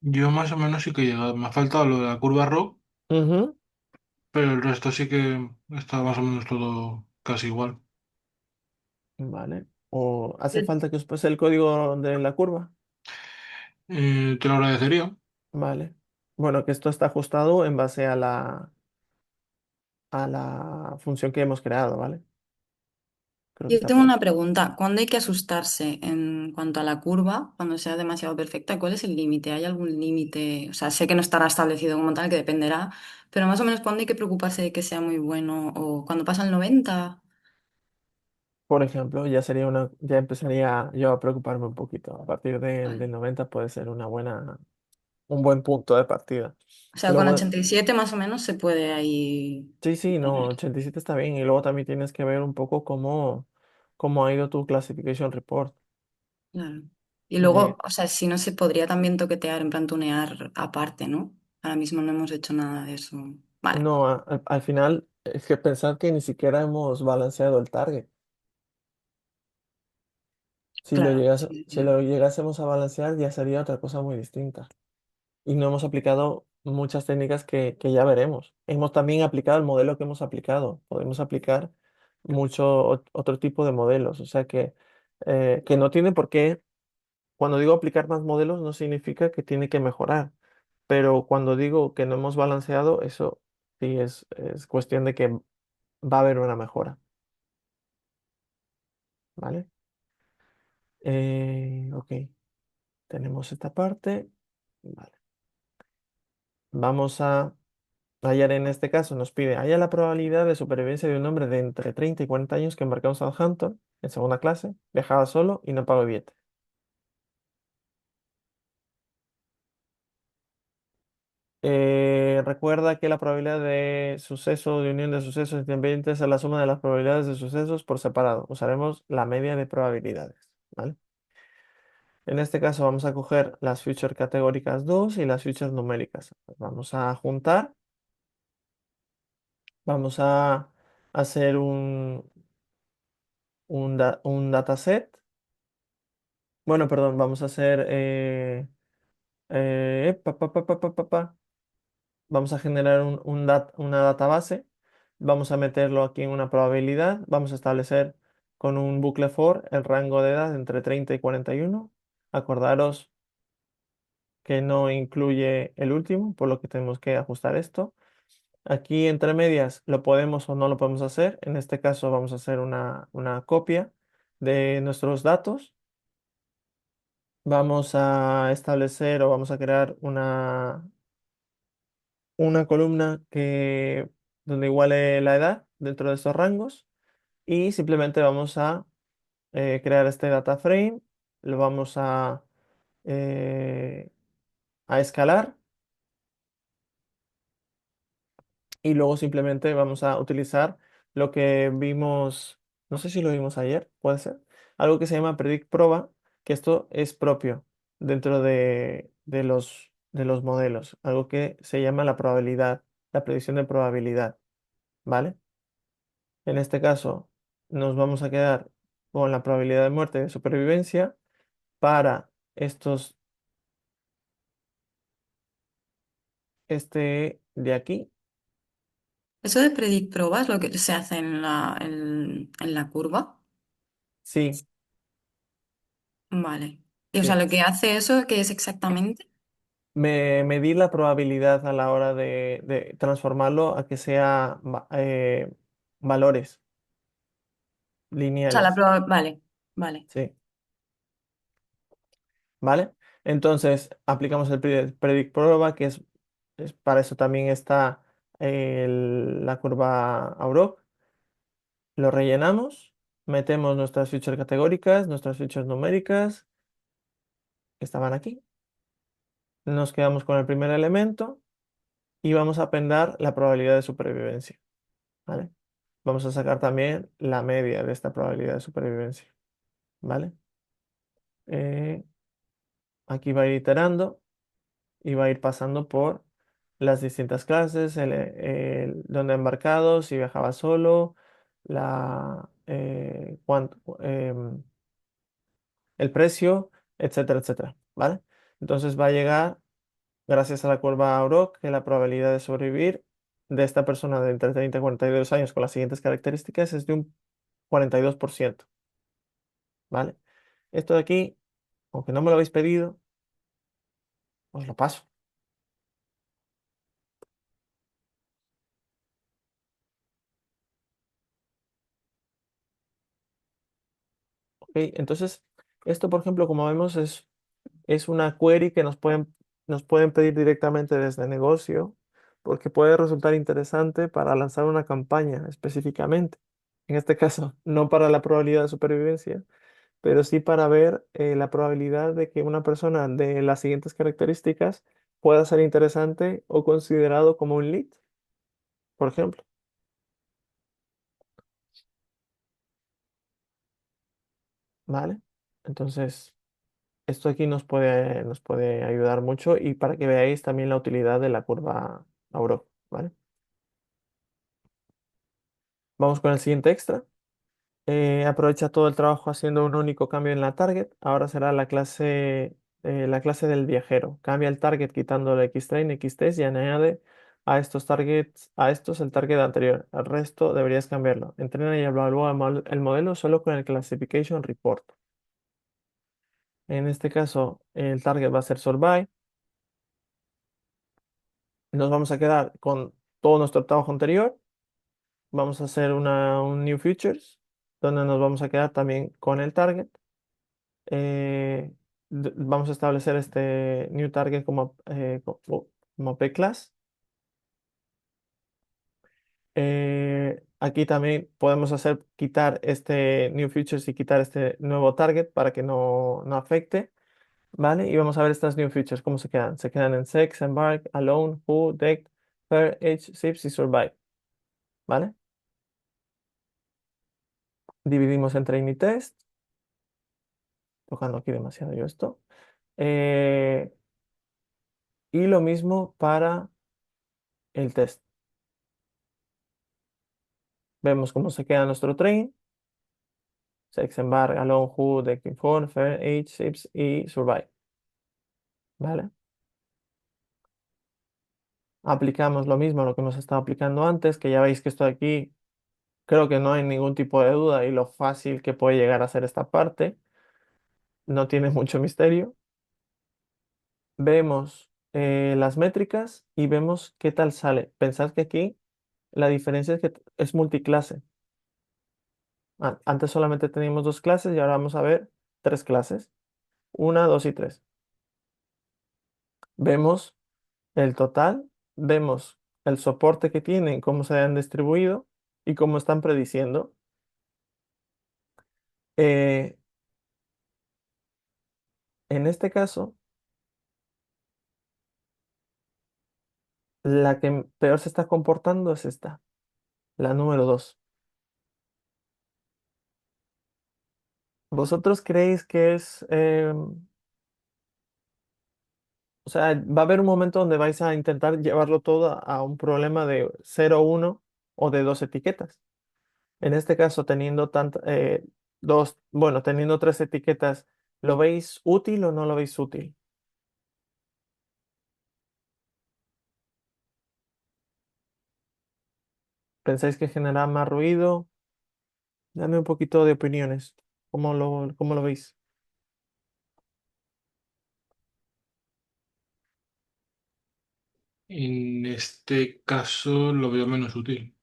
Yo más o menos sí que he llegado. Me ha faltado lo de la curva rock, Ujú. pero el resto sí que está más o menos todo casi igual. Vale. ¿O hace falta que os pase el código de la curva? Te lo agradecería. Vale. Bueno, que esto está ajustado en base a la función que hemos creado, ¿vale? Creo que Yo está tengo por aquí. una pregunta. ¿Cuándo hay que asustarse en cuanto a la curva? Cuando sea demasiado perfecta, ¿cuál es el límite? ¿Hay algún límite? O sea, sé que no estará establecido como tal, que dependerá, pero más o menos ¿cuándo hay que preocuparse de que sea muy bueno? ¿O cuando pasa el 90? Por ejemplo, ya empezaría yo a preocuparme un poquito. A partir Vale. del 90 puede ser un buen punto de partida. O Y sea, con luego, 87 más o menos se puede ahí sí, sí, no, poner. 87 está bien. Y luego también tienes que ver un poco cómo ha ido tu classification report. Claro. Y luego, De, o sea, si no se podría también toquetear, en plan tunear aparte, ¿no? Ahora mismo no hemos hecho nada de eso. Vale, no, al final, es que pensar que ni siquiera hemos balanceado el target. claro. Sí, Si sí. lo llegásemos a balancear, ya sería otra cosa muy distinta. Y no hemos aplicado muchas técnicas que ya veremos. Hemos también aplicado el modelo que hemos aplicado. Podemos aplicar otro tipo de modelos. O sea que no tiene por qué, cuando digo aplicar más modelos, no significa que tiene que mejorar. Pero cuando digo que no hemos balanceado, eso sí es cuestión de que va a haber una mejora. ¿Vale? Ok, tenemos esta parte. Vale. Vamos a hallar en este caso, nos pide, halla la probabilidad de supervivencia de un hombre de entre 30 y 40 años que embarcó en Southampton en segunda clase, viajaba solo y no pagó billete. Recuerda que la probabilidad de suceso, de unión de sucesos independientes es la suma de las probabilidades de sucesos por separado. Usaremos la media de probabilidades, ¿vale? En este caso vamos a coger las features categóricas 2 y las features numéricas. Vamos a juntar, vamos a hacer un dataset. Bueno, perdón, vamos a hacer Pa. Vamos a generar una database. Vamos a meterlo aquí en una probabilidad. Vamos a establecer con un bucle for el rango de edad entre 30 y 41. Acordaros que no incluye el último, por lo que tenemos que ajustar esto. Aquí entre medias lo podemos o no lo podemos hacer. En este caso vamos a hacer una copia de nuestros datos. Vamos a establecer o vamos a crear una columna donde iguale la edad dentro de estos rangos y simplemente vamos a crear este data frame, lo vamos eh, a escalar y luego simplemente vamos a utilizar lo que vimos, no sé si lo vimos ayer, puede ser, algo que se llama predict proba, que esto es propio dentro de los modelos, algo que se llama la probabilidad, la predicción de probabilidad, ¿vale? En este caso, nos vamos a quedar con la probabilidad de muerte y de supervivencia para este de aquí. Eso de predict pruebas es lo que se hace en la curva. Sí, Vale. Y o sea, sí. lo que hace eso, ¿qué es exactamente? Medir la probabilidad a la hora de transformarlo a que sea valores O sea, lineales. Vale, vale. Sí, ¿vale? Entonces, aplicamos el predict proba, que para eso también está la curva Auroch. Lo rellenamos, metemos nuestras features categóricas, nuestras features numéricas, que estaban aquí. Nos quedamos con el primer elemento y vamos a pendar la probabilidad de supervivencia, ¿vale? Vamos a sacar también la media de esta probabilidad de supervivencia, ¿vale? Eh, Aquí va a ir iterando y va a ir pasando por las distintas clases, dónde ha embarcado, si viajaba solo, el precio, etcétera, etcétera, ¿vale? Entonces va a llegar, gracias a la curva Auroch, que la probabilidad de sobrevivir de esta persona de entre 30 y 42 años con las siguientes características es de un 42%, ¿vale? Esto de aquí, aunque no me lo habéis pedido, os lo paso, ¿ok? Entonces, esto, por ejemplo, como vemos, es una query que nos pueden pedir directamente desde negocio, porque puede resultar interesante para lanzar una campaña específicamente. En este caso, no para la probabilidad de supervivencia, pero sí para ver la probabilidad de que una persona de las siguientes características pueda ser interesante o considerado como un lead, por ejemplo, ¿vale? Entonces, esto aquí nos puede ayudar mucho y para que veáis también la utilidad de la curva Auro, ¿vale? Vamos con el siguiente extra. Aprovecha todo el trabajo haciendo un único cambio en la target. Ahora será la clase del viajero. Cambia el target quitando el xtrain, xtest y añade a estos el target anterior. El resto deberías cambiarlo. Entrena y evalúa el modelo solo con el classification report. En este caso, el target va a ser survive. Nos vamos a quedar con todo nuestro trabajo anterior. Vamos a hacer un new features, donde nos vamos a quedar también con el target. eh, Vamos a establecer este new target como P-class. Aquí también podemos quitar este new features y quitar este nuevo target para que no afecte, ¿vale? Y vamos a ver estas new features, cómo se quedan. Se quedan en sex, embark, alone, who, decked, fair, age, sips y survive, ¿vale? Dividimos en train y test, tocando aquí demasiado yo esto. Eh, y lo mismo para el test. Vemos cómo se queda nuestro train. Sex, embark, alone, who, deck, inform, fair, age, ships y survive. ¿Vale? aplicamos lo mismo a lo que hemos estado aplicando antes, que ya veis que esto de aquí creo que no hay ningún tipo de duda y lo fácil que puede llegar a ser esta parte. No tiene mucho misterio. Vemos las métricas y vemos qué tal sale. Pensad que aquí la diferencia es que es multiclase. Antes solamente teníamos dos clases y ahora vamos a ver tres clases. Una, dos y tres. Vemos el total, vemos el soporte que tienen, cómo se han distribuido y cómo están prediciendo. Eh, en este caso, la que peor se está comportando es esta, la número 2. ¿Vosotros creéis que es, o sea, va a haber un momento donde vais a intentar llevarlo todo a un problema de 0, 1 o de dos etiquetas? En este caso, teniendo bueno, teniendo tres etiquetas, ¿lo veis útil o no lo veis útil? ¿Pensáis que genera más ruido? Dame un poquito de opiniones. ¿Cómo lo veis? En este caso lo veo menos útil,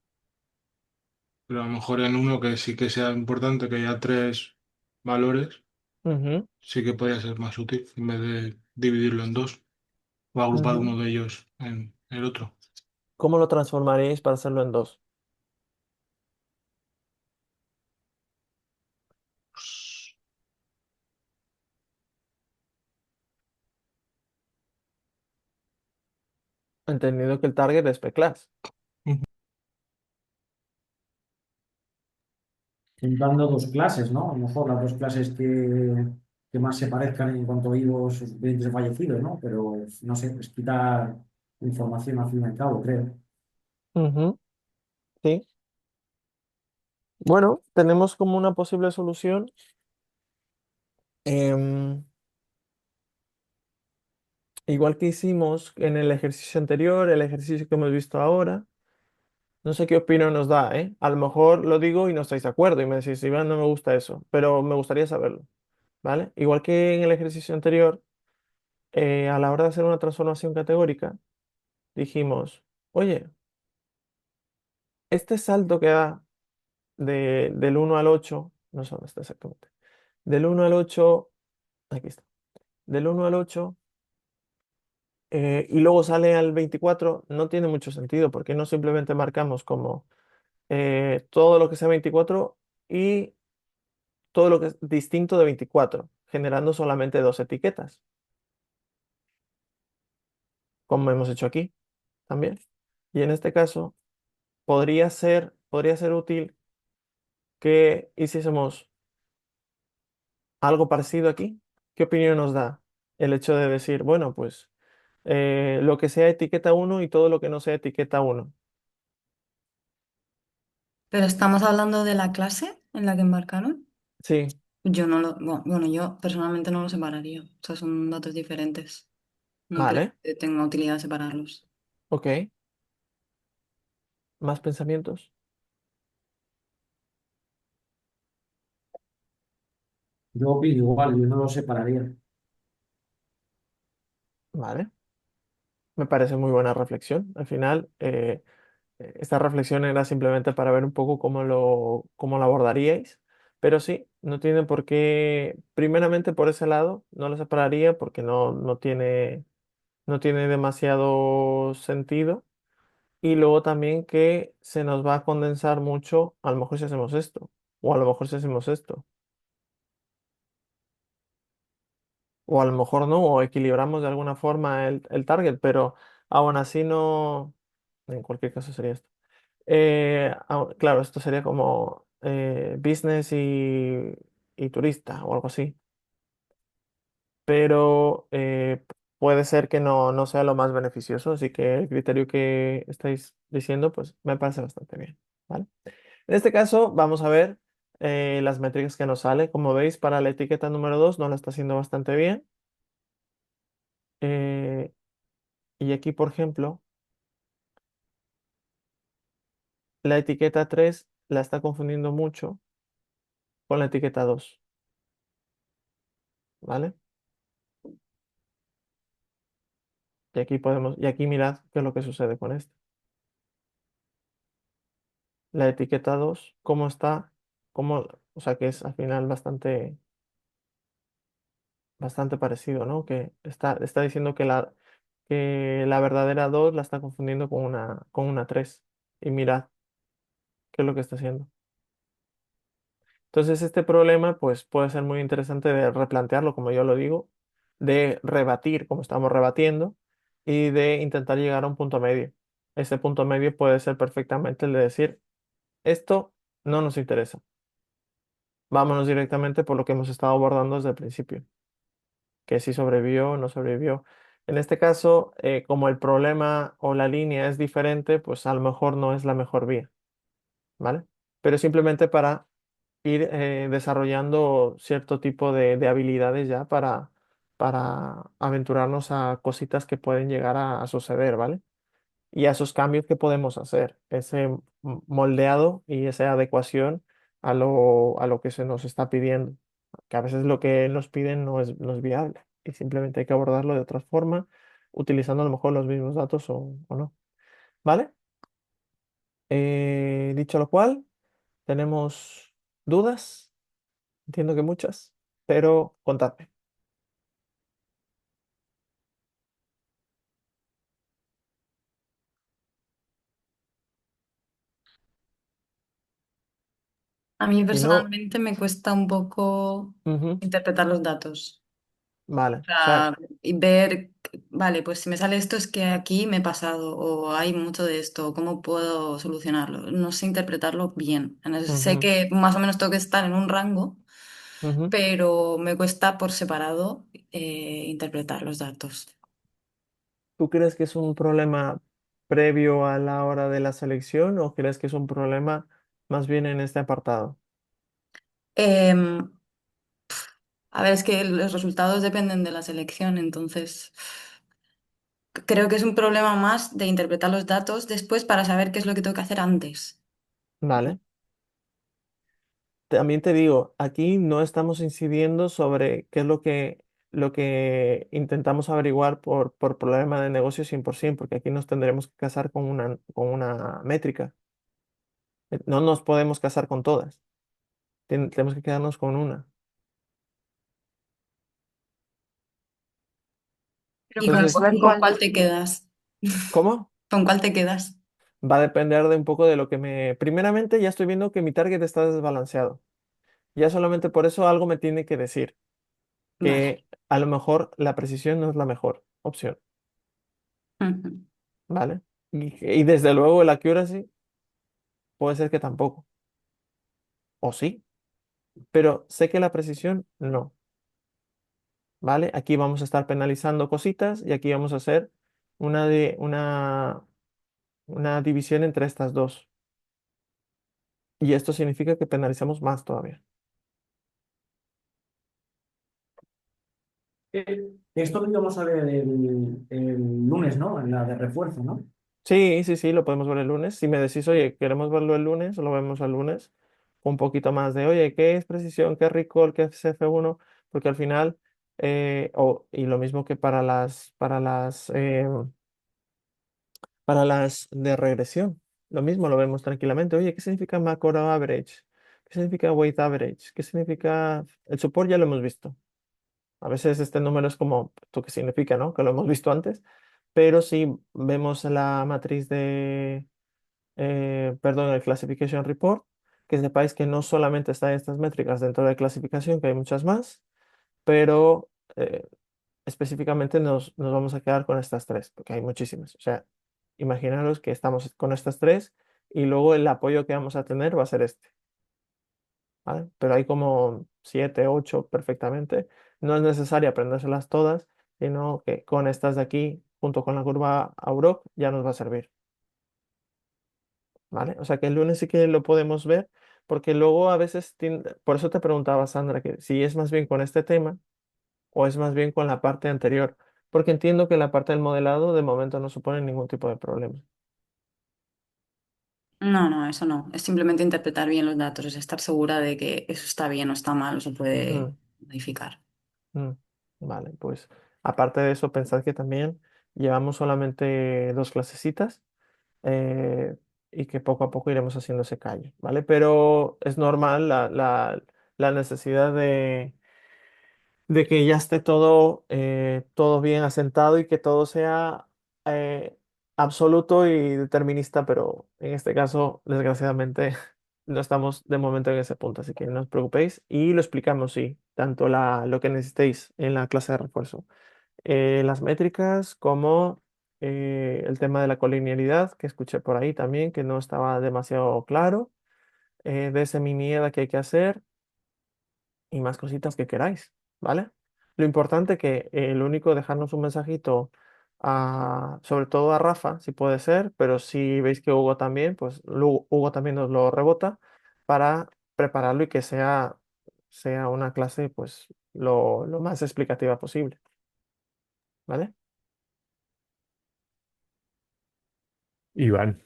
pero a lo mejor en uno que sí que sea importante, que haya tres valores, Ujú, sí que podría ser más útil en vez de dividirlo en dos o agrupar ujú. uno de ellos en el otro. ¿Cómo lo transformaríais para hacerlo en dos? Entendido que el target es P-Class. Ujú. Juntando dos clases, ¿no? A lo mejor las dos clases que más se parezcan en cuanto a vivos o suplentes fallecidos, ¿no? Pero no sé, es quitar información al fin y al cabo, creo. Ujú, sí. Bueno, tenemos como una posible solución. em, Igual que hicimos en el ejercicio anterior, el ejercicio que hemos visto ahora. No sé qué opinión nos da, ¿eh? A lo mejor lo digo y no estáis de acuerdo y me decís, Iván, no me gusta eso, pero me gustaría saberlo, ¿vale? Igual que en el ejercicio anterior, a la hora de hacer una transformación categórica, dijimos, oye, este salto que da del 1 al 8, no sé dónde está exactamente, del 1 al 8, aquí está, del 1 al 8, y luego sale al 24, no tiene mucho sentido, porque no simplemente marcamos como todo lo que sea 24 y todo lo que es distinto de 24, generando solamente dos etiquetas, como hemos hecho aquí también. Y en este caso, podría ser útil que hiciésemos algo parecido aquí. ¿Qué opinión nos da el hecho de decir, bueno, pues lo que sea etiqueta uno y todo lo que no sea etiqueta uno? Pero estamos hablando de la clase en la que embarcaron. Sí, Yo no lo, bueno, yo personalmente no lo separaría. O sea, son datos diferentes. No creo vale, que tenga utilidad separarlos. ok. ¿Más pensamientos? Yo opino igual, yo no lo separaría. Vale, me parece muy buena reflexión. Al final, esta reflexión era simplemente para ver un poco cómo lo abordaríais, pero sí, no tiene por qué, primeramente por ese lado, no lo separaría porque no tiene demasiado sentido, y luego también que se nos va a condensar mucho, a lo mejor si hacemos esto, o a lo mejor si hacemos esto, o a lo mejor no, o equilibramos de alguna forma el target, pero aún así no, en cualquier caso sería esto. Claro, esto sería como business y turista o algo así, pero puede ser que no sea lo más beneficioso, así que el criterio que estáis diciendo, pues me parece bastante bien, ¿vale? En este caso, vamos a ver las métricas que nos sale. Como veis, para la etiqueta número 2 no la está haciendo bastante bien. Y aquí, por ejemplo, la etiqueta 3 la está confundiendo mucho con la etiqueta 2, ¿vale? Y aquí mirad qué es lo que sucede con esto. La etiqueta 2 cómo está, o sea que es al final bastante parecido, ¿no? Que está diciendo que la verdadera 2 la está confundiendo con una 3. Y mirad qué es lo que está haciendo. Entonces este problema pues puede ser muy interesante de replantearlo, como yo lo digo, de rebatir, como estamos rebatiendo, y de intentar llegar a un punto medio. Ese punto medio puede ser perfectamente el de decir, esto no nos interesa. Vámonos directamente por lo que hemos estado abordando desde el principio, que si sobrevivió o no sobrevivió. En este caso, como el problema o la línea es diferente, pues a lo mejor no es la mejor vía, ¿vale? Pero simplemente para ir desarrollando cierto tipo de habilidades ya para aventurarnos a cositas que pueden llegar a suceder, ¿vale? Y a esos cambios que podemos hacer, ese moldeado y esa adecuación a lo que se nos está pidiendo, que a veces lo que nos piden no es viable y simplemente hay que abordarlo de otra forma, utilizando a lo mejor los mismos datos o no, ¿vale? Dicho lo cual, tenemos dudas, entiendo que muchas, pero contadme. A mí Si no, personalmente me cuesta un poco ujú, interpretar los datos. vale, O o sea, sea, y ver, vale, pues si me sale esto es que aquí me he pasado o hay mucho de esto, o ¿cómo puedo solucionarlo? No sé interpretarlo bien. Sé ujú, que más o menos tengo que estar en un rango, ujú. pero me cuesta por separado interpretar los datos. ¿Tú crees que es un problema previo a la hora de la selección o crees que es un problema más bien en este apartado? Em, a ver, es que los resultados dependen de la selección, entonces creo que es un problema más de interpretar los datos después para saber qué es lo que tengo que hacer antes. Vale. También te digo, aquí no estamos incidiendo sobre qué es lo que intentamos averiguar por problema de negocio 100%, porque aquí nos tendremos que casar con una métrica. No nos podemos casar con todas. Tenemos que quedarnos con una. Pero ¿Y para Entonces, saber con cuál. cuál te quedas? ¿cómo? ¿Con cuál te quedas? Va a depender de un poco de lo que me... Primeramente, ya estoy viendo que mi target está desbalanceado. Ya solamente por eso algo me tiene que decir Vale. que a lo mejor la precisión no es la mejor opción, Ujú. ¿vale? Y desde luego el accuracy puede ser que tampoco, o sí, pero sé que la precisión no, ¿vale? Aquí vamos a estar penalizando cositas y aquí vamos a hacer una división entre estas dos. Y esto significa que penalizamos más todavía. Esto lo íbamos a ver el lunes, ¿no? En la de refuerzo, ¿no? Sí, sí, sí, lo podemos ver el lunes. Si me decís, oye, queremos verlo el lunes, lo vemos el lunes. Un poquito más de, oye, ¿qué es precisión? ¿Qué es recall? ¿Qué es F1? Porque al final, y lo mismo que para las de regresión, lo mismo lo vemos tranquilamente. Oye, ¿qué significa macro average? ¿Qué significa weight average? ¿Qué significa? El support ya lo hemos visto. A veces este número es como, ¿esto qué significa, no? Que lo hemos visto antes. Pero si vemos la matriz perdón, el Classification Report, que sepáis que no solamente están estas métricas dentro de clasificación, que hay muchas más, pero específicamente nos vamos a quedar con estas tres, porque hay muchísimas. O sea, imaginaros que estamos con estas tres y luego el apoyo que vamos a tener va a ser este, ¿vale? Pero hay como 7, 8 perfectamente. No es necesario aprendérselas todas, sino que con estas de aquí, junto con la curva Auroch, ya nos va a servir. ¿Vale? O sea que el lunes sí que lo podemos ver, porque luego a veces, por eso te preguntaba, Sandra, que si es más bien con este tema o es más bien con la parte anterior, porque entiendo que la parte del modelado de momento no supone ningún tipo de problema. No, no, eso no. Es simplemente interpretar bien los datos, es estar segura de que eso está bien o está mal o se puede Mm, modificar. mm. Vale, pues aparte de eso, pensad que también llevamos solamente dos clasecitas, y que poco a poco iremos haciendo ese calle, ¿vale? Pero es normal la necesidad de que ya esté todo, todo bien asentado y que todo sea eh, absoluto y determinista, pero en este caso, desgraciadamente, no estamos de momento en ese punto, así que no os preocupéis y lo explicamos, sí, tanto lo que necesitéis en la clase de refuerzo, las métricas como el tema de la colinealidad, que escuché por ahí también, que no estaba demasiado claro, de ese mini EDA que hay que hacer y más cositas que queráis, ¿vale? Lo importante que lo único, dejarnos un mensajito sobre todo a Rafa, si puede ser, pero si veis que Hugo también, pues Hugo también nos lo rebota para prepararlo y que sea una clase pues lo más explicativa posible, ¿vale? Iván,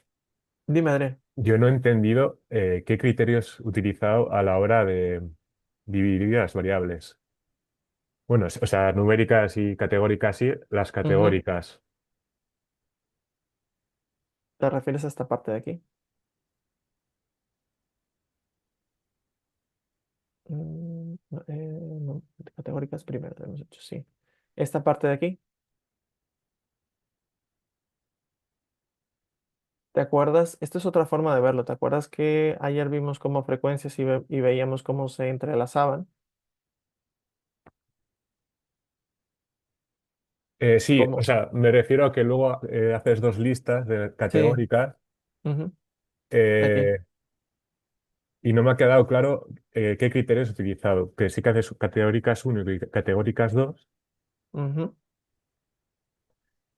Dime, Adrián. yo no he entendido qué criterios he utilizado a la hora de dividir las variables. Bueno, o sea, numéricas y categóricas sí, las Ujú. categóricas. ¿Te refieres a esta parte de aquí? No, no, categóricas primero, lo hemos hecho, sí. Esta parte de aquí. ¿Te acuerdas? Esto es otra forma de verlo. ¿Te acuerdas que ayer vimos cómo frecuencias y veíamos cómo se entrelazaban? Sí, o Como, sea, me refiero a que luego haces dos listas de sí, categóricas ujú, aquí. eh, y no me ha quedado claro qué criterios he utilizado. Que sí que haces categóricas uno y categóricas 2. Ujú.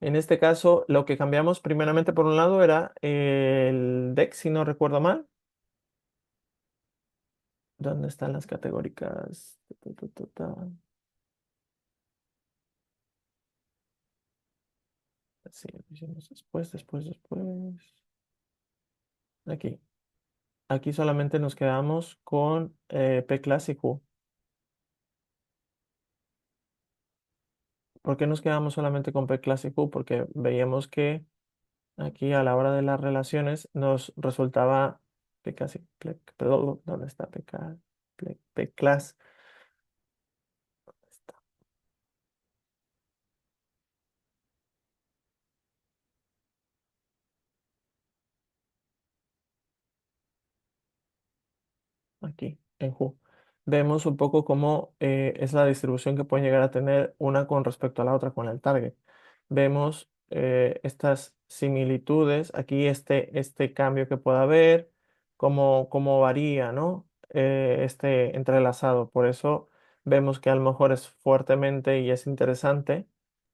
En este caso, lo que cambiamos primeramente por un lado era el DEX, si no recuerdo mal. ¿Dónde están las categóricas? Sí, lo hicimos después. Aquí. Aquí solamente nos quedamos con P-Class y Q. ¿Por qué nos quedamos solamente con P-Class y Q? Porque veíamos que aquí a la hora de las relaciones nos resultaba P-Class, perdón, ¿dónde está P-Class? Aquí, en Who. Vemos un poco cómo es la distribución que pueden llegar a tener una con respecto a la otra con el target. Vemos estas similitudes, aquí este cambio que puede haber, cómo varía, ¿no? Este entrelazado. Por eso vemos que a lo mejor es fuertemente y es interesante,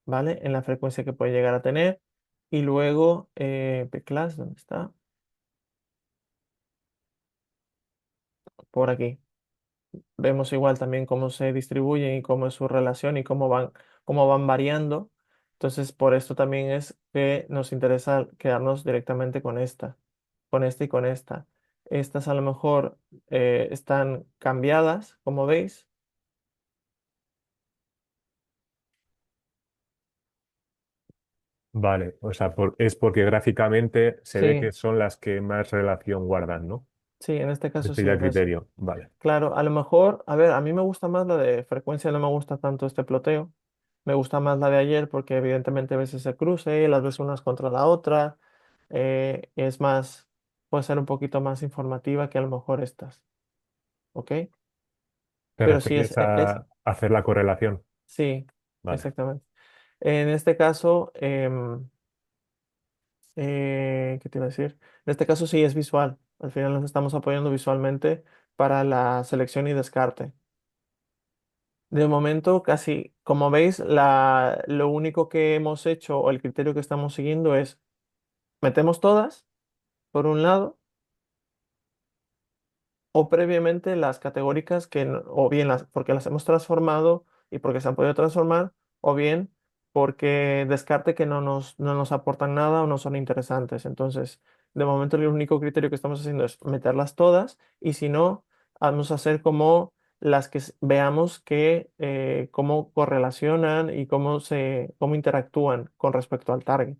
¿vale? En la frecuencia que puede llegar a tener. Y luego, P-Class, ¿dónde está? Por aquí. Vemos igual también cómo se distribuyen y cómo es su relación y cómo van variando. Entonces, por esto también es que nos interesa quedarnos directamente con esta y con esta. Estas a lo mejor están cambiadas, como veis. Vale, o sea, es porque gráficamente se ve Sí, que son las que más relación guardan, ¿no? sí, en este Ese caso sí sería el es eso. criterio. Vale. Claro, a lo mejor, a ver, a mí me gusta más la de frecuencia, no me gusta tanto este ploteo. Me gusta más la de ayer porque evidentemente ves ese cruce, las ves unas contra la otra. Es más, puede ser un poquito más informativa que a lo mejor estas, ¿ok? ¿Te Pero sí refieres a hacer la correlación? sí, Vale. exactamente. En este caso, ¿qué te iba a decir? En este caso sí es visual. Al final nos estamos apoyando visualmente para la selección y descarte. De momento, casi, como veis, lo único que hemos hecho o el criterio que estamos siguiendo es metemos todas, por un lado, o previamente las categóricas o bien porque las hemos transformado y porque se han podido transformar, o bien porque descarte que no nos aportan nada o no son interesantes. Entonces, De momento el único criterio que estamos haciendo es meterlas todas y si no, vamos a hacer como las que veamos que cómo correlacionan y cómo interactúan con respecto al target,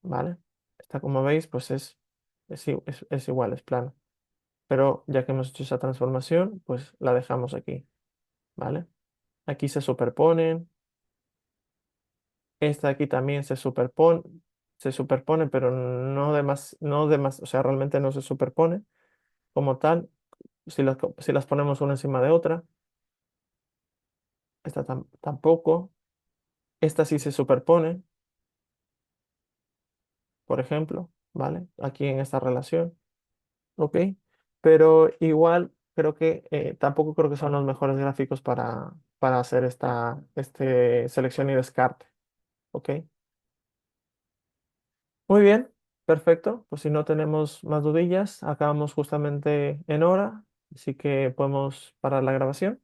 ¿vale? Esta, como veis, pues es igual, es plano. Pero ya que hemos hecho esa transformación, pues la dejamos aquí, ¿vale? Aquí se superponen. Esta de aquí también se superpone, pero o sea, realmente no se superpone como tal. Si las ponemos una encima de otra, esta tampoco. Esta sí se superpone, por ejemplo, ¿vale? Aquí en esta relación, ¿ok? Pero igual creo que tampoco creo que son los mejores gráficos para hacer selección y descarte, ¿ok? Muy bien, perfecto. Pues si no tenemos más dudillas, acabamos justamente en hora, así que podemos parar la grabación.